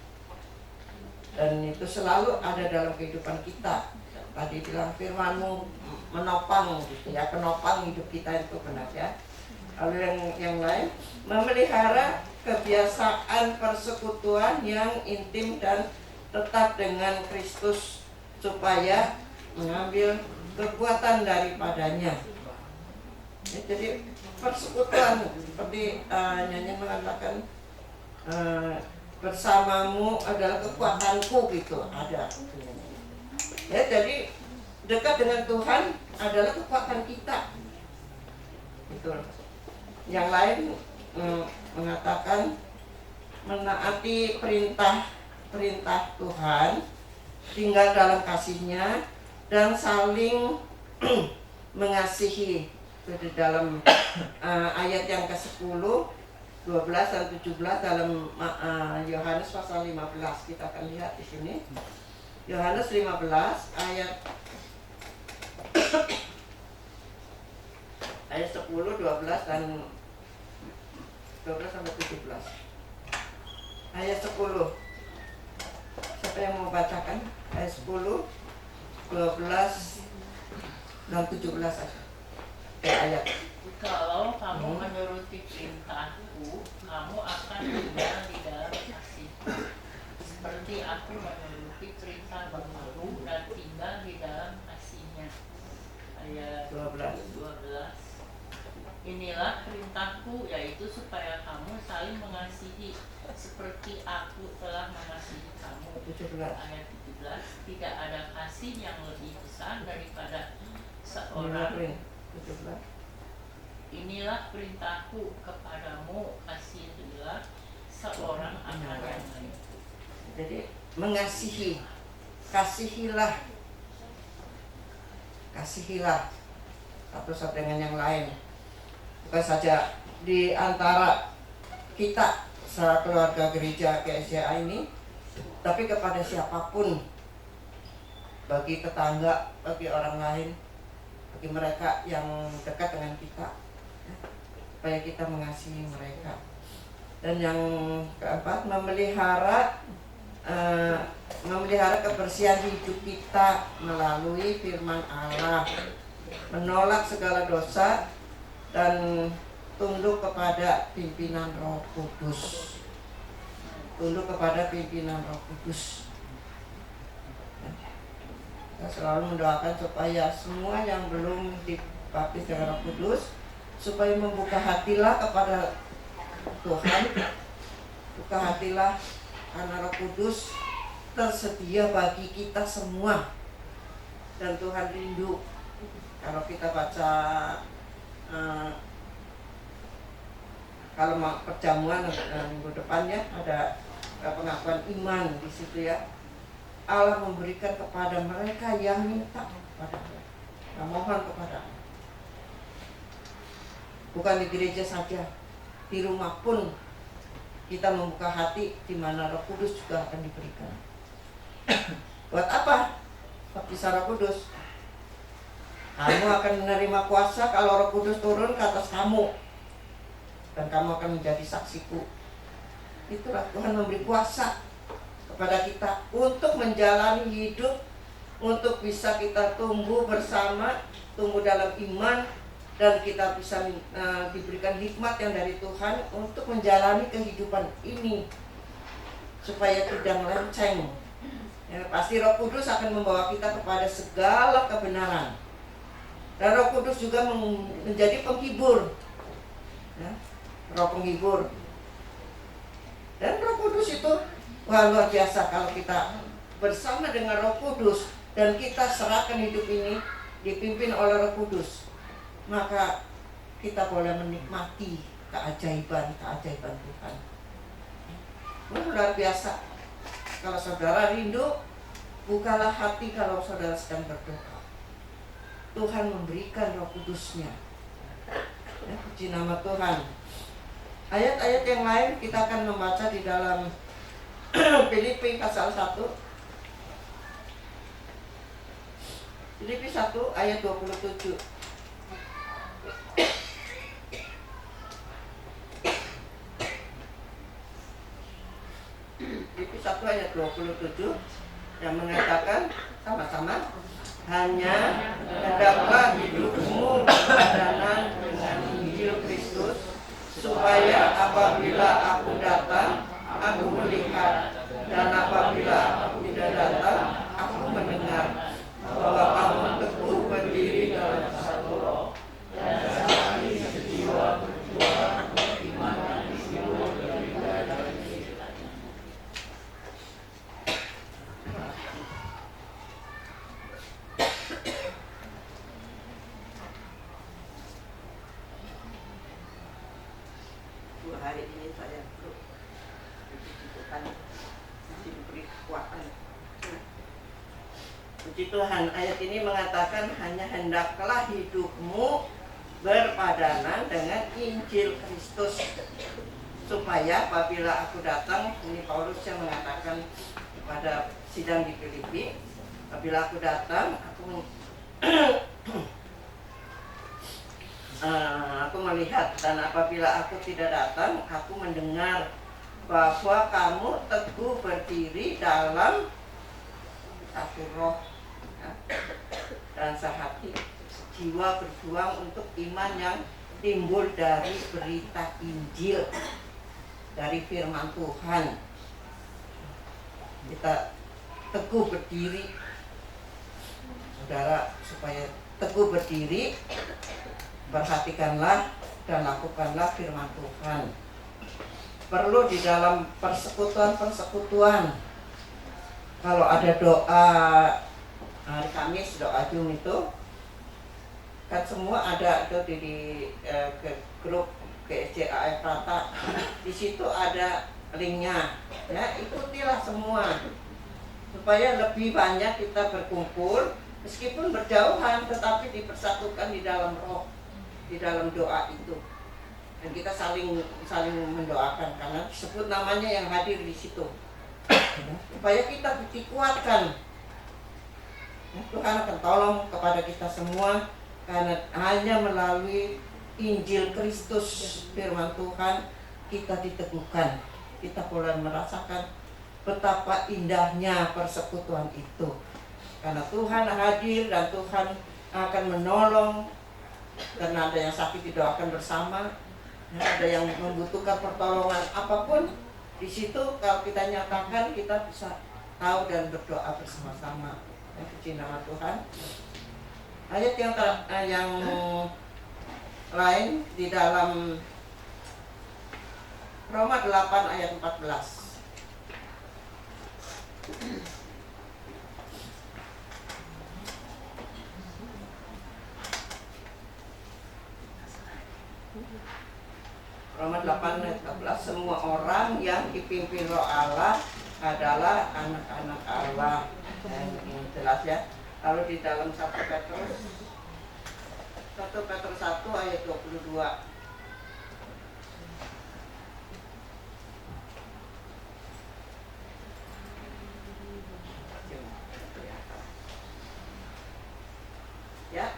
dan itu selalu ada dalam kehidupan kita. Tadi bilang firman-Mu menopang gitu ya, penopang hidup kita itu benar ya. Lalu yang lain, memelihara kebiasaan persekutuan yang intim dan tetap dengan Kristus supaya mengambil kekuatan daripadanya. Ya, jadi persekutuan seperti nyanyi mengatakan bersamamu adalah kekuatanku gitu, ada. Ya, jadi dekat dengan Tuhan adalah kekuatan kita. Itu. Yang lain mengatakan menaati perintah Tuhan, tinggal dalam kasih-Nya dan saling mengasihi. Itu di dalam ayat yang ke-10, 12 dan 17 dalam Yohanes pasal 15. Kita akan lihat di sini. Yohanes 15 ayat 10, 12 dan 12 sampai 17. Ayat 10. Siapa yang mau bacakan? Ayat 10, 12 dan 17 aja. Ayat. Kalau kamu menuruti perintahku, kamu akan tinggal di dalam kasih. Seperti aku menuruti perintah Bapakku dan tinggal di dalam kasih-Nya. Ayat 12. Inilah perintahku, yaitu supaya kamu saling mengasihi seperti aku telah mengasihi kamu. 17. Ayat 17. Tidak ada kasih yang lebih besar daripada seorang. 17. Inilah perintahku kepadamu, kasihilah seorang akan yang lain. Jadi mengasihi, kasihilah satu dengan yang lain. bukan saja di antara kita keluarga gereja GSCA ini, tapi kepada siapapun, bagi tetangga, bagi orang lain, bagi mereka yang dekat dengan kita, supaya kita mengasihi mereka. Dan yang keempat, memelihara kebersihan hidup kita melalui firman Allah, menolak segala dosa dan tunduk kepada pimpinan Roh Kudus. Tunduk kepada pimpinan Roh Kudus. Saya selalu mendoakan supaya semua yang belum dibaptis dengan Roh Kudus, supaya membuka hatilah kepada Tuhan, buka hatilah, karena Roh Kudus tersedia bagi kita semua. Dan Tuhan rindu kalau kita baca kalau mau perjamuan minggu depannya ada pengakuan iman di situ ya. Allah memberikan kepada mereka yang minta kepada Allah, yang mohon kepada Allah. Bukan di gereja saja, di rumah pun kita membuka hati, di mana Roh Kudus juga akan diberikan. Buat apa baptisan Roh Kudus? Kamu akan menerima kuasa kalau Roh Kudus turun ke atas kamu, dan kamu akan menjadi saksiku. Itulah Tuhan memberi kuasa kepada kita untuk menjalani hidup, untuk bisa kita tumbuh bersama, tumbuh dalam iman, dan kita bisa diberikan hikmat yang dari Tuhan untuk menjalani kehidupan ini supaya tidak melenceng. Ya, pasti Roh Kudus akan membawa kita kepada segala kebenaran. Dan Roh Kudus juga menjadi penghibur, ya, Roh penghibur. Dan Roh Kudus itu luar biasa kalau kita bersama dengan Roh Kudus dan kita serahkan hidup ini dipimpin oleh Roh Kudus, maka kita boleh menikmati keajaiban Tuhan. Luar biasa. Kalau saudara rindu, bukalah hati kalau saudara sedang berdoa. Tuhan memberikan Roh Kudus-Nya. Ya, puji nama Tuhan. Ayat-ayat yang lain kita akan membaca di dalam Filipi pasal 1. Filipi 1 ayat 27. Filipi 1 ayat 27 yang mengatakan sama-sama, hanya hendaklah hidupmu berpadanan dengan Injil Kristus, supaya apabila aku datang, aku melihat, dan apabila aku tidak datang, aku mendengar bahwa kamu teguh berdiri dalam satu roh dan saling sejiwa berjuang beriman di seluruh gereja dan hari ini saya masih diberi kekuatan. Puji Tuhan, ayat ini mengatakan hanya hendaklah hidupmu berpadanan dengan Injil Kristus, supaya apabila aku datang, ini Paulus yang mengatakan kepada sidang di Filipi, apabila aku datang, aku melihat, dan apabila aku tidak datang, aku mendengar bahwa kamu teguh berdiri dalam satu roh, ya, dan sehati, jiwa berjuang untuk iman yang timbul dari berita Injil, dari firman Tuhan. Kita teguh berdiri, saudara, supaya teguh berdiri, perhatikanlah dan lakukanlah firman Tuhan. Perlu di dalam persekutuan. Kalau ada doa hari Kamis, doa Zoom itu kan semua ada itu di grup GSCA Prata. Di situ ada linknya. Ya, ikutilah semua supaya lebih banyak kita berkumpul, meskipun berjauhan tetapi dipersatukan di dalam roh, di dalam doa itu. Dan kita saling mendoakan karena disebut namanya yang hadir di situ. Supaya kita dikuatkan. Tuhan akan tolong kepada kita semua karena hanya melalui Injil Kristus firman Tuhan kita diteguhkan. Kita mulai merasakan betapa indahnya persekutuan itu. Karena Tuhan hadir dan Tuhan akan menolong. Karena ada yang sakit didoakan bersama. Ada yang membutuhkan pertolongan apapun, di situ kalau kita nyatakan kita bisa tahu dan berdoa bersama-sama. Puji nama Tuhan. Ayat yang lain di dalam Roma 8 ayat 14. Roma 8 ayat 14, semua orang yang dipimpin Roh Allah adalah anak-anak Allah. Ini jelas ya. Lalu di dalam 1 Petrus 1 ayat 22. Ya.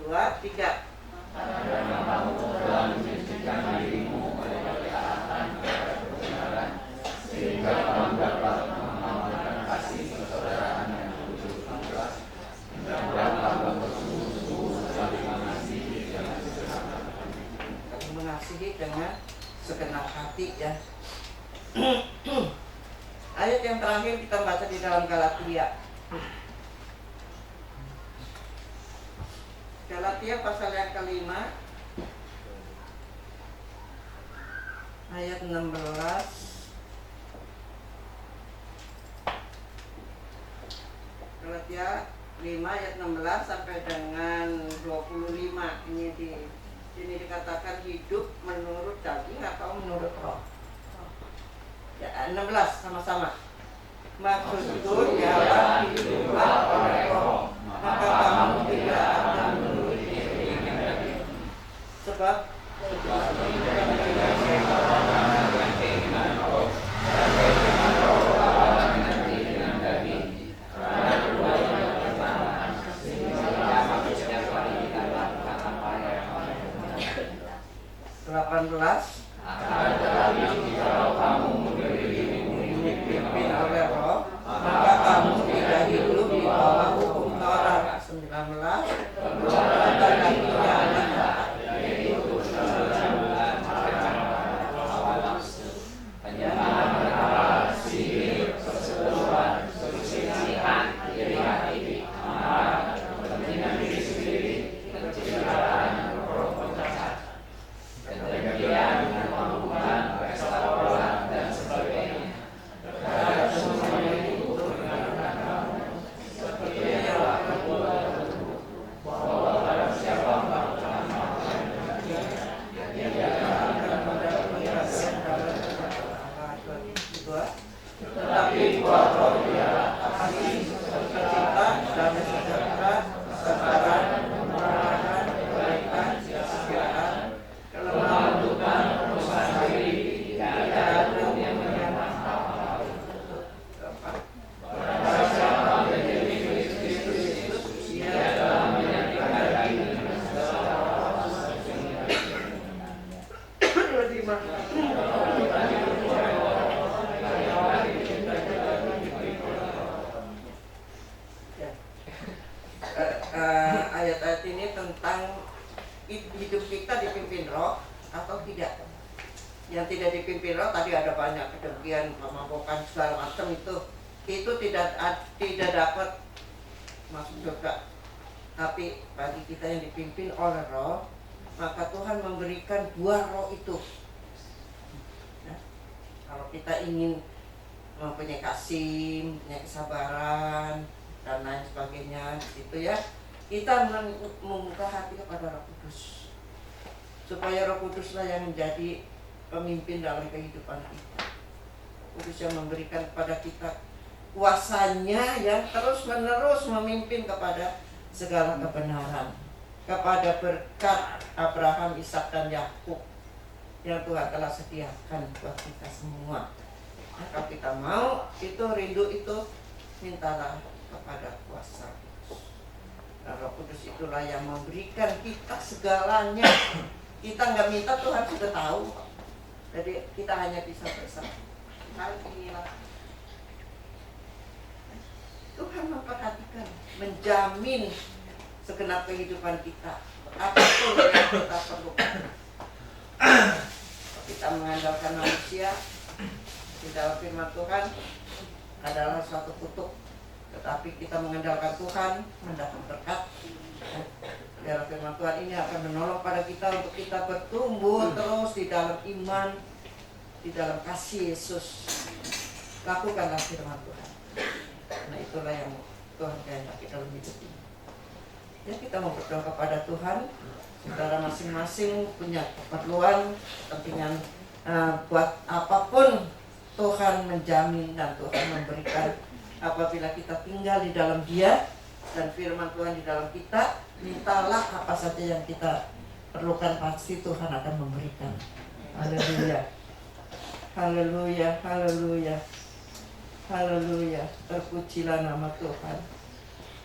2, 3. Mengasihi dengan segenap hati ya. Ayat yang terakhir kita baca di dalam Galatia. Galatia pasal yang kelima ayat 16. Galatia 5 ayat 16 sampai dengan 25. Ini dikatakan hidup menurut daging atau menurut roh. Ya, 16 sama-sama. Maksudku ialah hiduplah oleh roh, maka kamu tidak akan menurut daging. Sebab dipimpin oleh roh, maka kamu tidak hidup di bawah hukum Taurat. 19 tetapi buah roh ialah kasih, sukacita, damai sejahtera, kesabaran, kemurahan, kebaikan, kesetiaan, kelemah lembutan, perusahaan diri, tidak ada yang menyamai hal-hal itu. Barang siapa menjadi Kristus, ia telah menyatakan diri dengan segala ayat-ayat ini tentang hidup kita dipimpin roh atau tidak. Yang tidak dipimpin roh tadi ada banyak kedengkian, pemabukan segala macam itu tidak dapat masuk surga. Tapi bagi kita yang dipimpin oleh roh, maka Tuhan memberikan buah roh itu. Nah, kalau kita ingin mempunyai kasih, mempunyai kesabaran dan lain sebagainya, gitu ya, kita membuka hati kepada Roh Kudus, supaya Roh Kuduslah yang menjadi pemimpin dalam kehidupan kita. Kudus yang memberikan kepada kita kuasanya yang terus menerus memimpin kepada segala kebenaran, kepada berkat Abraham, Ishak dan Yakub, yang Tuhan telah sediakan buat kita semua. Nah, kalau kita mau itu rindu itu, mintalah kepada kuasa. Nah, Roh Kudus itulah yang memberikan kita segalanya. Kita nggak minta, Tuhan sudah tahu. Jadi kita hanya bisa berserah. Hal inilah Tuhan memperhatikan, menjamin segenap kehidupan kita, apapun yang kita perlukan. Kita mengandalkan manusia di dalam firman Tuhan adalah suatu kutuk, tetapi kita mengandalkan Tuhan mendapat berkat. Dalam firman Tuhan ini akan menolong pada kita untuk kita bertumbuh terus di dalam iman, di dalam kasih Yesus. Lakukanlah firman Tuhan. Nah, itulah yang Tuhan kehendaki dalam hidup ini. Ya, kita mau berdoa kepada Tuhan. Saudara masing-masing punya keperluan, kepentingan, buat apapun Tuhan menjamin dan Tuhan memberikan. Apabila kita tinggal di dalam Dia dan firman Tuhan di dalam kita, mintalah apa saja yang kita perlukan, pasti Tuhan akan memberikan. Haleluya. Haleluya, haleluya. Haleluya, terpujilah nama Tuhan.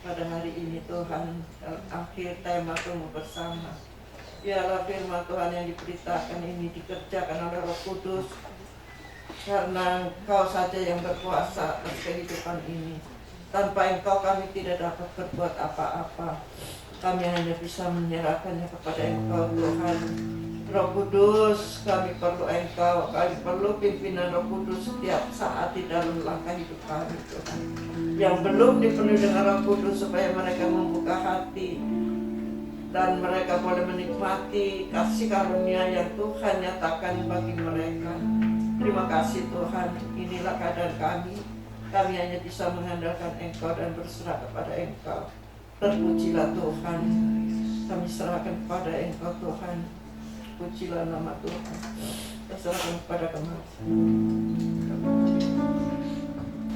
Pada hari ini Tuhan, dalam akhir tema Tumbuh Bersama, biarlah firman Tuhan yang diberitakan ini dikerjakan oleh Roh Kudus, karena Engkau saja yang berkuasa atas kehidupan ini. Tanpa Engkau kami tidak dapat berbuat apa-apa. Kami hanya bisa menyerahkannya kepada Engkau, Tuhan. Roh Kudus, kami perlu Engkau, kami perlu pimpinan Roh Kudus setiap saat di dalam langkah hidup kami, Tuhan. Yang belum dipenuhi dengan Roh Kudus, supaya mereka membuka hati dan mereka boleh menikmati kasih karunia yang Tuhan nyatakan bagi mereka. Terima kasih Tuhan, inilah keadaan kami. Kami hanya bisa mengandalkan Engkau dan berserah kepada Engkau. Terpujilah Tuhan, kami serahkan kepada Engkau Tuhan. Pujilah nama Tuhan. Serahkan kepada Kami.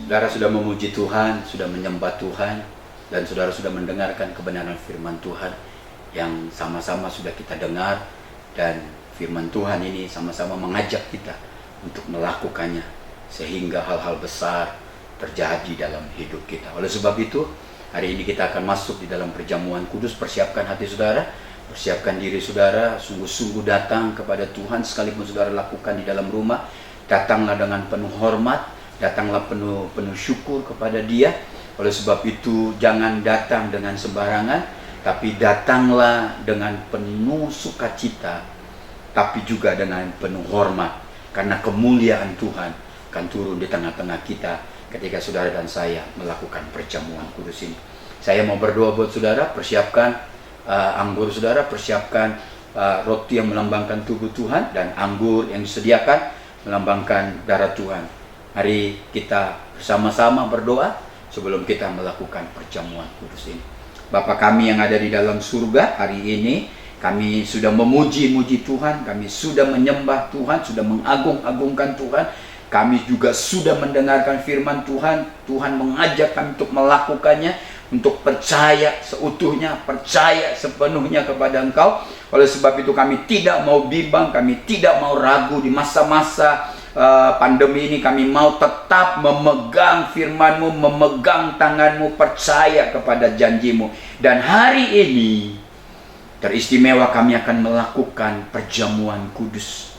Saudara sudah memuji Tuhan, sudah menyembah Tuhan, dan saudara sudah mendengarkan kebenaran firman Tuhan yang sama-sama sudah kita dengar, dan firman Tuhan ini sama-sama mengajak kita untuk melakukannya sehingga hal-hal besar terjadi dalam hidup kita. Oleh sebab itu, hari ini kita akan masuk di dalam perjamuan kudus. Persiapkan hati saudara, persiapkan diri saudara, sungguh-sungguh datang kepada Tuhan sekalipun saudara lakukan di dalam rumah. Datanglah dengan penuh hormat, datanglah penuh syukur kepada Dia. Oleh sebab itu, jangan datang dengan sembarangan, tapi datanglah dengan penuh sukacita, tapi juga dengan penuh hormat, karena kemuliaan Tuhan akan turun di tengah-tengah kita ketika saudara dan saya melakukan perjamuan kudus ini. Saya mau berdoa buat saudara, persiapkan anggur saudara, persiapkan roti yang melambangkan tubuh Tuhan, dan anggur yang disediakan melambangkan darah Tuhan. Mari kita bersama-sama berdoa sebelum kita melakukan perjamuan kudus ini. Bapa kami yang ada di dalam surga, hari ini kami sudah memuji-muji Tuhan, kami sudah menyembah Tuhan, sudah mengagung-agungkan Tuhan. Kami juga sudah mendengarkan firman Tuhan. Tuhan mengajak kami untuk melakukannya, untuk percaya seutuhnya, percaya sepenuhnya kepada Engkau. Oleh sebab itu kami tidak mau bimbang, kami tidak mau ragu di masa-masa pandemi ini. Kami mau tetap memegang firman-Mu, memegang tangan-Mu, percaya kepada janji-Mu. Dan hari ini teristimewa, kami akan melakukan perjamuan kudus.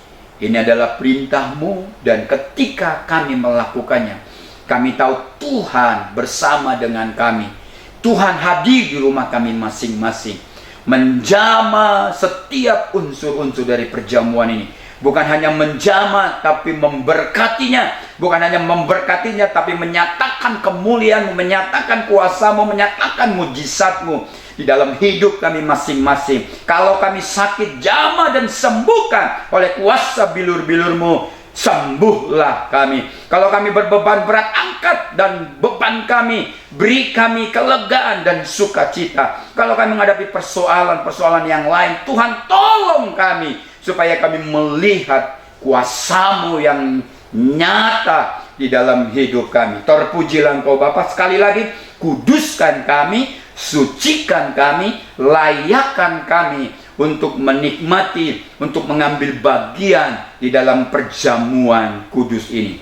Ini adalah perintah-Mu, dan ketika kami melakukannya, kami tahu Tuhan bersama dengan kami. Tuhan hadir di rumah kami masing-masing, menjamah setiap unsur-unsur dari perjamuan ini. Bukan hanya menjamah, tapi memberkatinya. Bukan hanya memberkatinya, tapi menyatakan kemuliaan-Mu, menyatakan kuasa-Mu, menyatakan mujizat-Mu di dalam hidup kami masing-masing. Kalau kami sakit, jamah dan sembuhkan oleh kuasa bilur-bilur-Mu. Sembuhlah kami. Kalau kami berbeban berat, angkat dan beban kami. Beri kami kelegaan dan sukacita. Kalau kami menghadapi persoalan-persoalan yang lain, Tuhan tolong kami, supaya kami melihat kuasa-Mu yang nyata di dalam hidup kami. Terpujilah Engkau Bapa. Sekali lagi, kuduskan kami, sucikan kami, layakkan kami untuk menikmati, untuk mengambil bagian di dalam perjamuan kudus ini.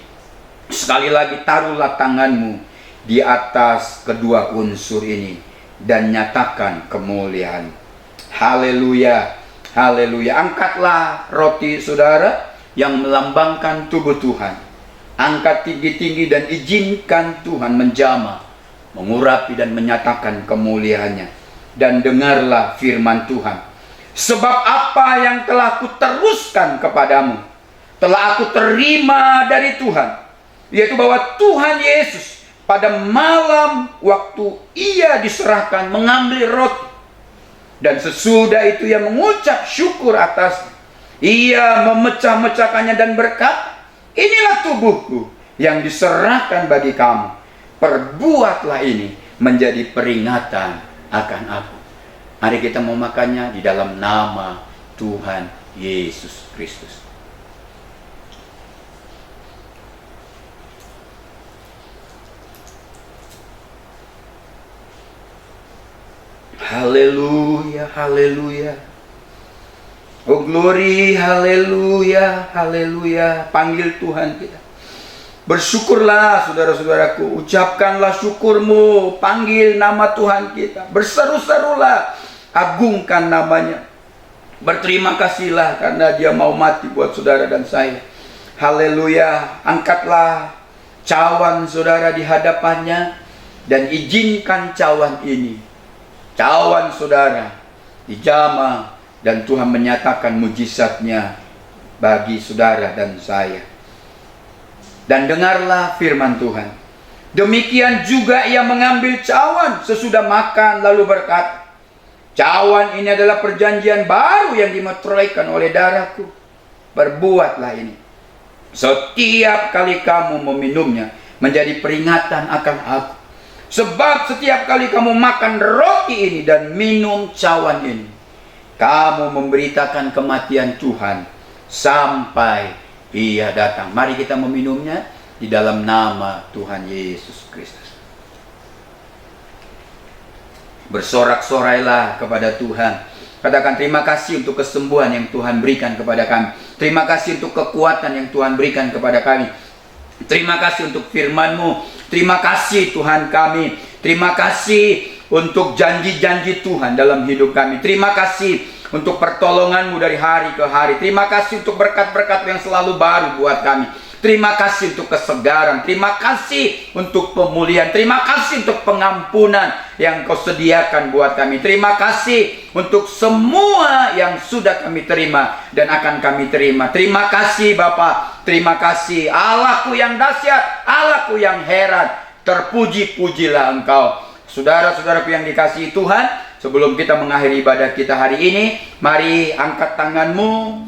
Sekali lagi, taruhlah tanganmu di atas kedua unsur ini dan nyatakan kemuliaan. Haleluya, haleluya. Angkatlah roti saudara yang melambangkan tubuh Tuhan. Angkat tinggi-tinggi dan izinkan Tuhan menjamah, mengurapi dan menyatakan kemuliaannya. Dan dengarlah firman Tuhan. Sebab apa yang telah aku teruskan kepadamu, telah aku terima dari Tuhan, yaitu bahwa Tuhan Yesus pada malam waktu ia diserahkan mengambil roti, dan sesudah itu ia mengucap syukur atasnya. Ia memecah-mecahkannya dan berkata, inilah tubuhku yang diserahkan bagi kamu. Perbuatlah ini menjadi peringatan akan aku. Mari kita memakannya di dalam nama Tuhan Yesus Kristus. Haleluya, haleluya. Oh glory, haleluya, haleluya. Panggil Tuhan kita. Bersyukurlah saudara-saudaraku, ucapkanlah syukurmu, panggil nama Tuhan kita. Berseru-serulah, agungkan namanya. Berterima kasihlah karena dia mau mati buat saudara dan saya. Haleluya. Angkatlah cawan saudara di hadapannya dan izinkan cawan ini, cawan saudara, dijamah dan Tuhan menyatakan mujizatnya bagi saudara dan saya. Dan dengarlah firman Tuhan. Demikian juga ia mengambil cawan sesudah makan lalu berkata, cawan ini adalah perjanjian baru yang dimeteraikan oleh darahku. Perbuatlah ini setiap kali kamu meminumnya menjadi peringatan akan aku. Sebab setiap kali kamu makan roti ini dan minum cawan ini, kamu memberitakan kematian Tuhan sampai ia datang. Mari kita meminumnya di dalam nama Tuhan Yesus Kristus. Bersorak-sorailah kepada Tuhan. Katakan terima kasih untuk kesembuhan yang Tuhan berikan kepada kami. Terima kasih untuk kekuatan yang Tuhan berikan kepada kami. Terima kasih untuk firman-Mu. Terima kasih Tuhan kami. Terima kasih untuk janji-janji Tuhan dalam hidup kami. Terima kasih untuk pertolongan-Mu dari hari ke hari. Terima kasih untuk berkat-berkat yang selalu baru buat kami. Terima kasih untuk kesegaran. Terima kasih untuk pemulihan. Terima kasih untuk pengampunan yang Kau sediakan buat kami. Terima kasih untuk semua yang sudah kami terima dan akan kami terima. Terima kasih Bapa. Terima kasih Allahku yang dahsyat, Allahku yang heran. Terpuji-pujilah Engkau. Saudara-saudaraku yang dikasihi Tuhan, sebelum kita mengakhiri ibadah kita hari ini, mari angkat tanganmu.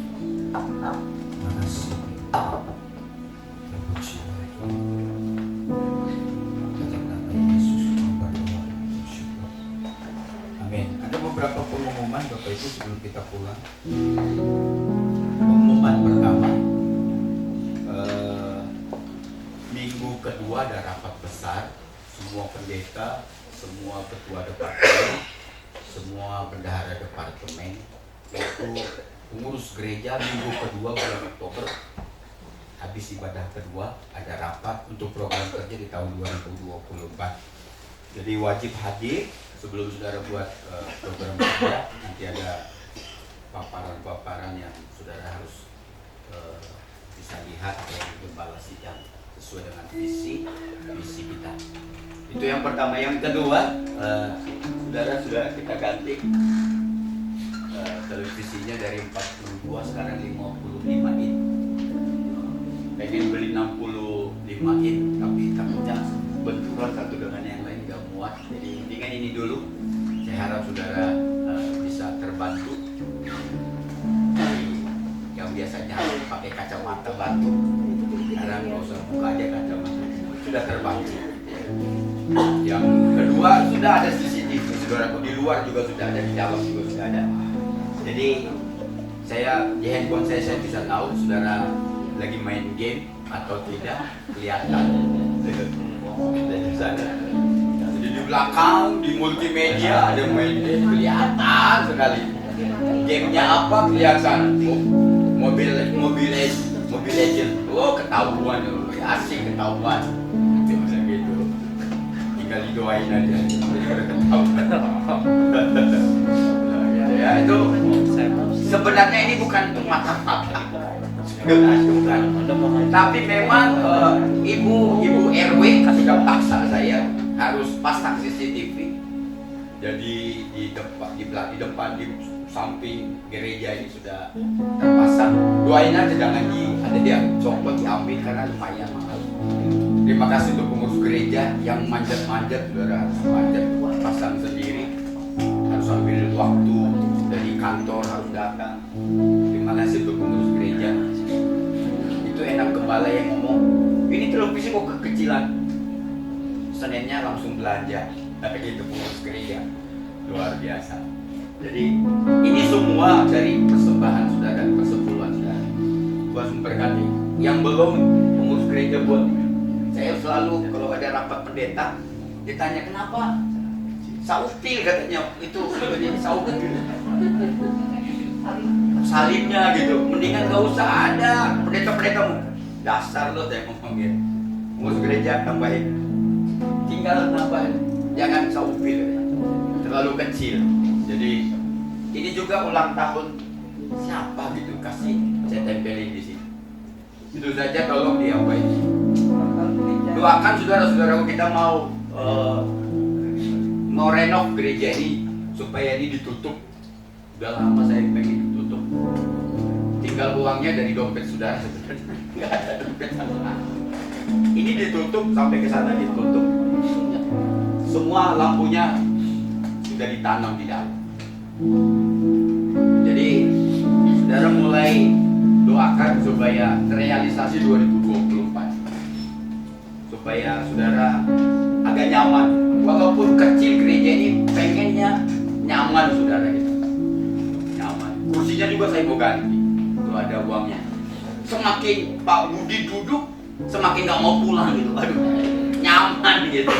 Amin. Ada beberapa pengumuman Bapak Ibu sebelum kita pulang. Pengumuman pertama, minggu kedua ada rapat besar. Semua pendeta, semua ketua departemen, semua bendahara departemen, yaitu pengurus gereja minggu kedua bulan Oktober, habis ibadah kedua ada rapat untuk program kerja di tahun 2024. Jadi wajib hadir sebelum saudara buat program kerja. Nanti ada paparan-paparan yang saudara harus bisa lihat dari gembala sidang sesuai dengan visi kita. Itu yang pertama. Yang kedua, saudara sudah kita ganti televisinya dari 42 sekarang 55 in. Pengen beli 65 in, tapi takutnya benturan satu dengan yang lain gak muat. Jadi intinya ini dulu. Saya harap saudara bisa terbantu. Yang biasanya harus pakai kacamata batu, sekarang nggak usah buka aja kacamata, sudah terbantu. Yang kedua, sudah ada CCTV, saudaraku, di luar juga sudah ada, di dalam juga sudah ada. Jadi saya di handphone saya bisa tahu saudara lagi main game atau tidak, kelihatan dari sana. Jadi di belakang di multimedia ada main game, kelihatan sekali. Gamenya apa kelihatan? Mobil Legend. Oh, ketahuan loh. Asik ketahuan. Itu gitu. Tinggal didoain aja. Ya itu sebenarnya ini bukan untuk mata-mata. Bukan. Tapi memang ibu RW sudah paksa saya harus pasang CCTV. Jadi di depan di samping gereja ini sudah terpasang. Doain aja jangan ada dia copot diambil karena lumayan mahal. Terima kasih untuk pengurus gereja yang manjat-manjat, saudara, manjat pasang sendiri. Harus ambil waktu dari kantor harus datang. Terima kasih untuk pengurus gereja. Itu enak gembala yang ngomong, ini televisi kok kekecilan. Seninnya langsung belanja. Itu pengurus gereja luar biasa. Jadi ini semua dari persembahan saudara dan persepuluhan saudara. Tuhan memberkati. Yang belum pengurus gereja buat, saya selalu kalau ada rapat pendeta ditanya kenapa saupil katanya itu sebenarnya saupil salibnya gitu. Mendingan gak usah ada pendeta-pendetamu. Dasar lo saya ngomong gitu. Pengurus gereja tambahin, tinggal tambahin, jangan saupil terlalu kecil. Jadi ini juga ulang tahun siapa gitu, kasih saya tempelin di sini. Itu saja, tolong diapain. Doakan saudara-saudaraku, kita mau renov gereja ini supaya ini ditutup. Udah lama saya pengen ditutup. Tinggal uangnya dari dompet saudara sebenarnya. Nggak ada dompet sama. Ini ditutup sampai ke sana ditutup. Semua lampunya sudah ditanam di dalam. Jadi saudara mulai doakan supaya terrealisasi 2024, supaya saudara agak nyaman. Walaupun kecil gereja ini pengennya nyaman saudara gitu. Nyaman. Kursinya juga saya mau ganti. Tuh ada uangnya. Semakin Pak Budi duduk, semakin nggak mau pulang gitu. Aduh, nyaman gitu.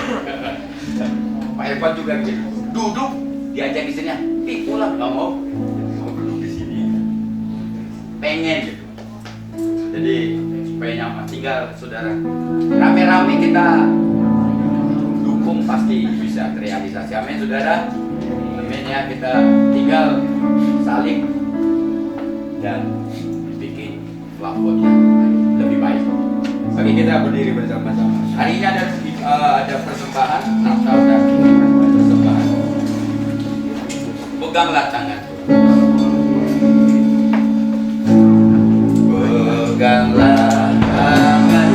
Pak Irfan juga gitu. Duduk diajak di sini, pi pulang nggak mau duduk di sini. Pengen gitu. Jadi supaya nyaman. Tinggal saudara rame-rame kita dukung, pasti bisa terrealisasi. Amin saudara. Amin ya, kita tinggal saling dan bikin plafonnya lebih baik. Bagi kita berdiri bersama-sama. Hari ini ada persembahan Natal dan persembahan. Peganglah tangan. Peganglah tangan.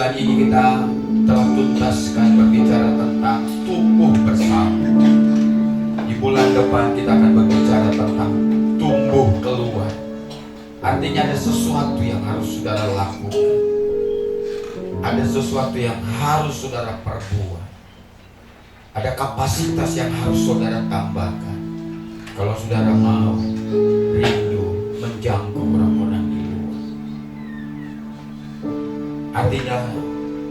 bulan ini kita telah tuntaskan berbicara tentang tumbuh bersama. Di bulan depan kita akan berbicara tentang tumbuh keluar. Artinya ada sesuatu yang harus saudara lakukan. Ada sesuatu yang harus saudara perbuat. Ada kapasitas yang harus saudara tambahkan. Kalau saudara mau rindu menjangkau orang-orang di luar. Artinya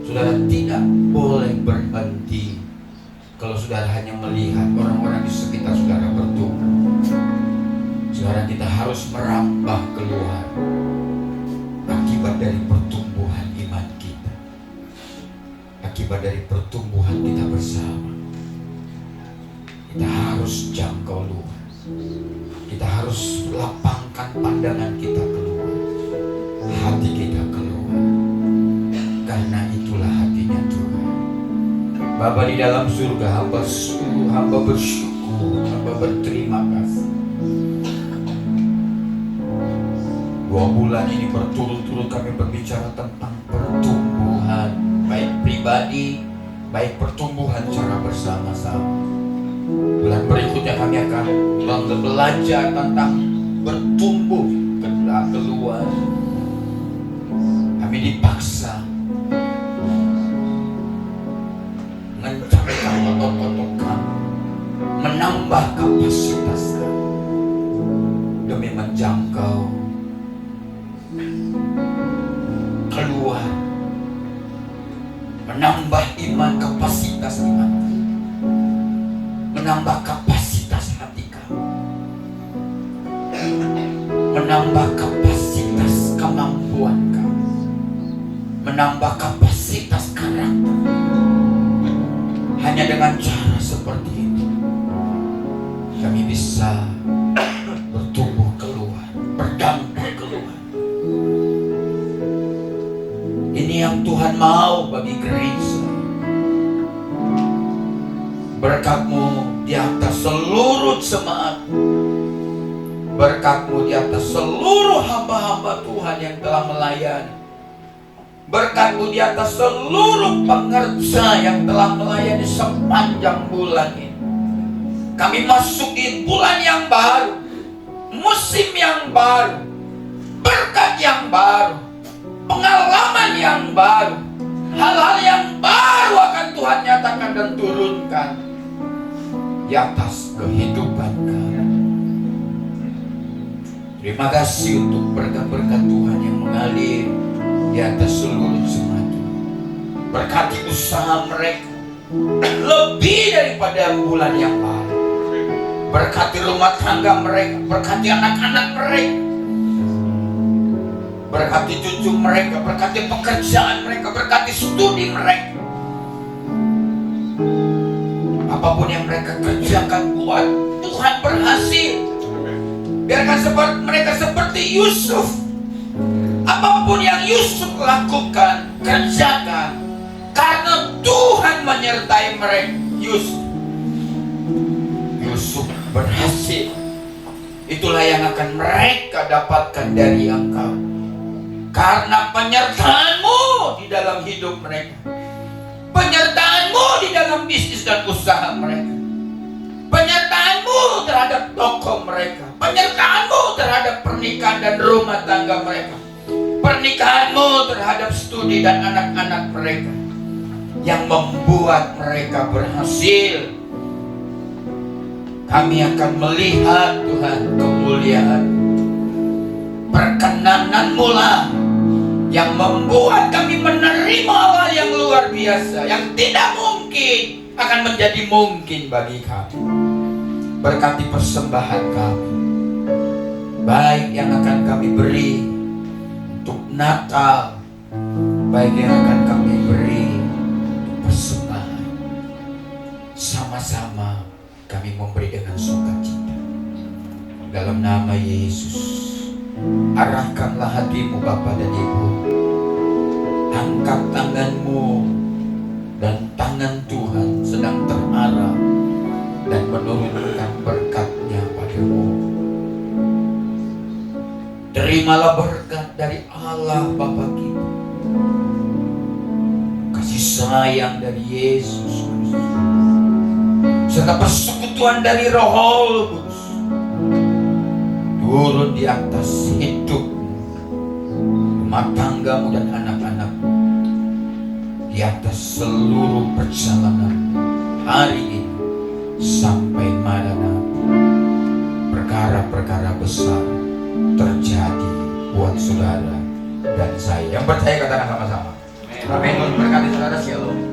saudara tidak boleh berhenti kalau saudara hanya melihat orang-orang di sekitar saudara bertumbuh. Saudara, kita harus merambah keluar akibat dari pertumbuhan iman kita, akibat dari pertumbuhan kita bersama. Kita harus jangkau luar. Kita harus lapangkan pandangan kita keluar, hati kita keluar, karena itulah hatinya Tuhan. Bapa di dalam surga, hamba bersyukur, hamba berterima kasih. 2 bulan ini berturut-turut kami berbicara tentang pertumbuhan, baik pribadi, baik pertumbuhan secara bersama-sama. Bulan berikutnya kami akan belajar tentang bertumbuh keluar. Kami dipaksa mencapkan otot-otot kami, menambah kapasitas kami demi menjangkau keluar, menambah iman, kapasitas iman, menambah kapasitas hati kamu, menambah kapasitas kemampuan kamu, menambah kapasitas karakter. Hanya dengan cara seperti itu kami bisa bertumbuh keluar, berdampak keluar. Ini yang Tuhan mau bagi gereja. Berkat-Mu di atas seluruh jemaat, berkat-Mu di atas seluruh hamba-hamba Tuhan yang telah melayani, berkat-Mu di atas seluruh pengerja yang telah melayani sepanjang bulan ini. Kami masuki bulan yang baru, musim yang baru, berkat yang baru, pengalaman yang baru, hal-hal yang baru akan Tuhan nyatakan dan turunkan di atas kehidupan kami. Terima kasih untuk berkat-berkat Tuhan yang mengalir di atas seluruh jemaat. Berkati usaha mereka lebih daripada bulan yang lalu. Berkati rumah tangga mereka, berkati anak-anak mereka, berkati cucu mereka, berkati pekerjaan mereka, berkati studi mereka. Apapun yang mereka kerjakan, buat Tuhan berhasil. Biarkan mereka seperti Yusuf. Apapun yang Yusuf lakukan, kerjakan, karena Tuhan menyertai mereka. Yusuf berhasil. Itulah yang akan mereka dapatkan dari Engkau, karena penyertaan-Mu di dalam hidup mereka, penyertaan-Mu di dalam bisnis dan usaha mereka, penyertaan-Mu terhadap toko mereka, penyertaan-Mu terhadap pernikahan dan rumah tangga mereka, pernikahan-Mu terhadap studi dan anak-anak mereka, yang membuat mereka berhasil. Kami akan melihat Tuhan kemuliaan, perkenanan-Mu lah yang membuat kami menerima hal yang luar biasa, yang tidak mungkin akan menjadi mungkin bagi kami. Berkati persembahan kami, baik yang akan kami beri untuk Natal, baik yang akan kami beri untuk persembahan. Sama-sama kami memberi dengan sukacita. Dalam nama Yesus, arahkanlah hatimu Bapa dan Ibu. Angkat tanganmu, dan tangan Tuhan sedang terarah dan menurunkan berkat-Nya padamu. Terimalah berkat dari Allah Bapa kita. kasih sayang dari Yesus Kristus, serta persekutuan dari Roh Kudus turun di atas hidupmu, rumah tanggamu dan anak-anakmu, di atas seluruh perjalanan hari ini sampai Maranatha. Perkara-perkara besar terjadi buat saudara dan saya. Yang percaya katakan sama-sama. Amin. Berkati saudara, shalom.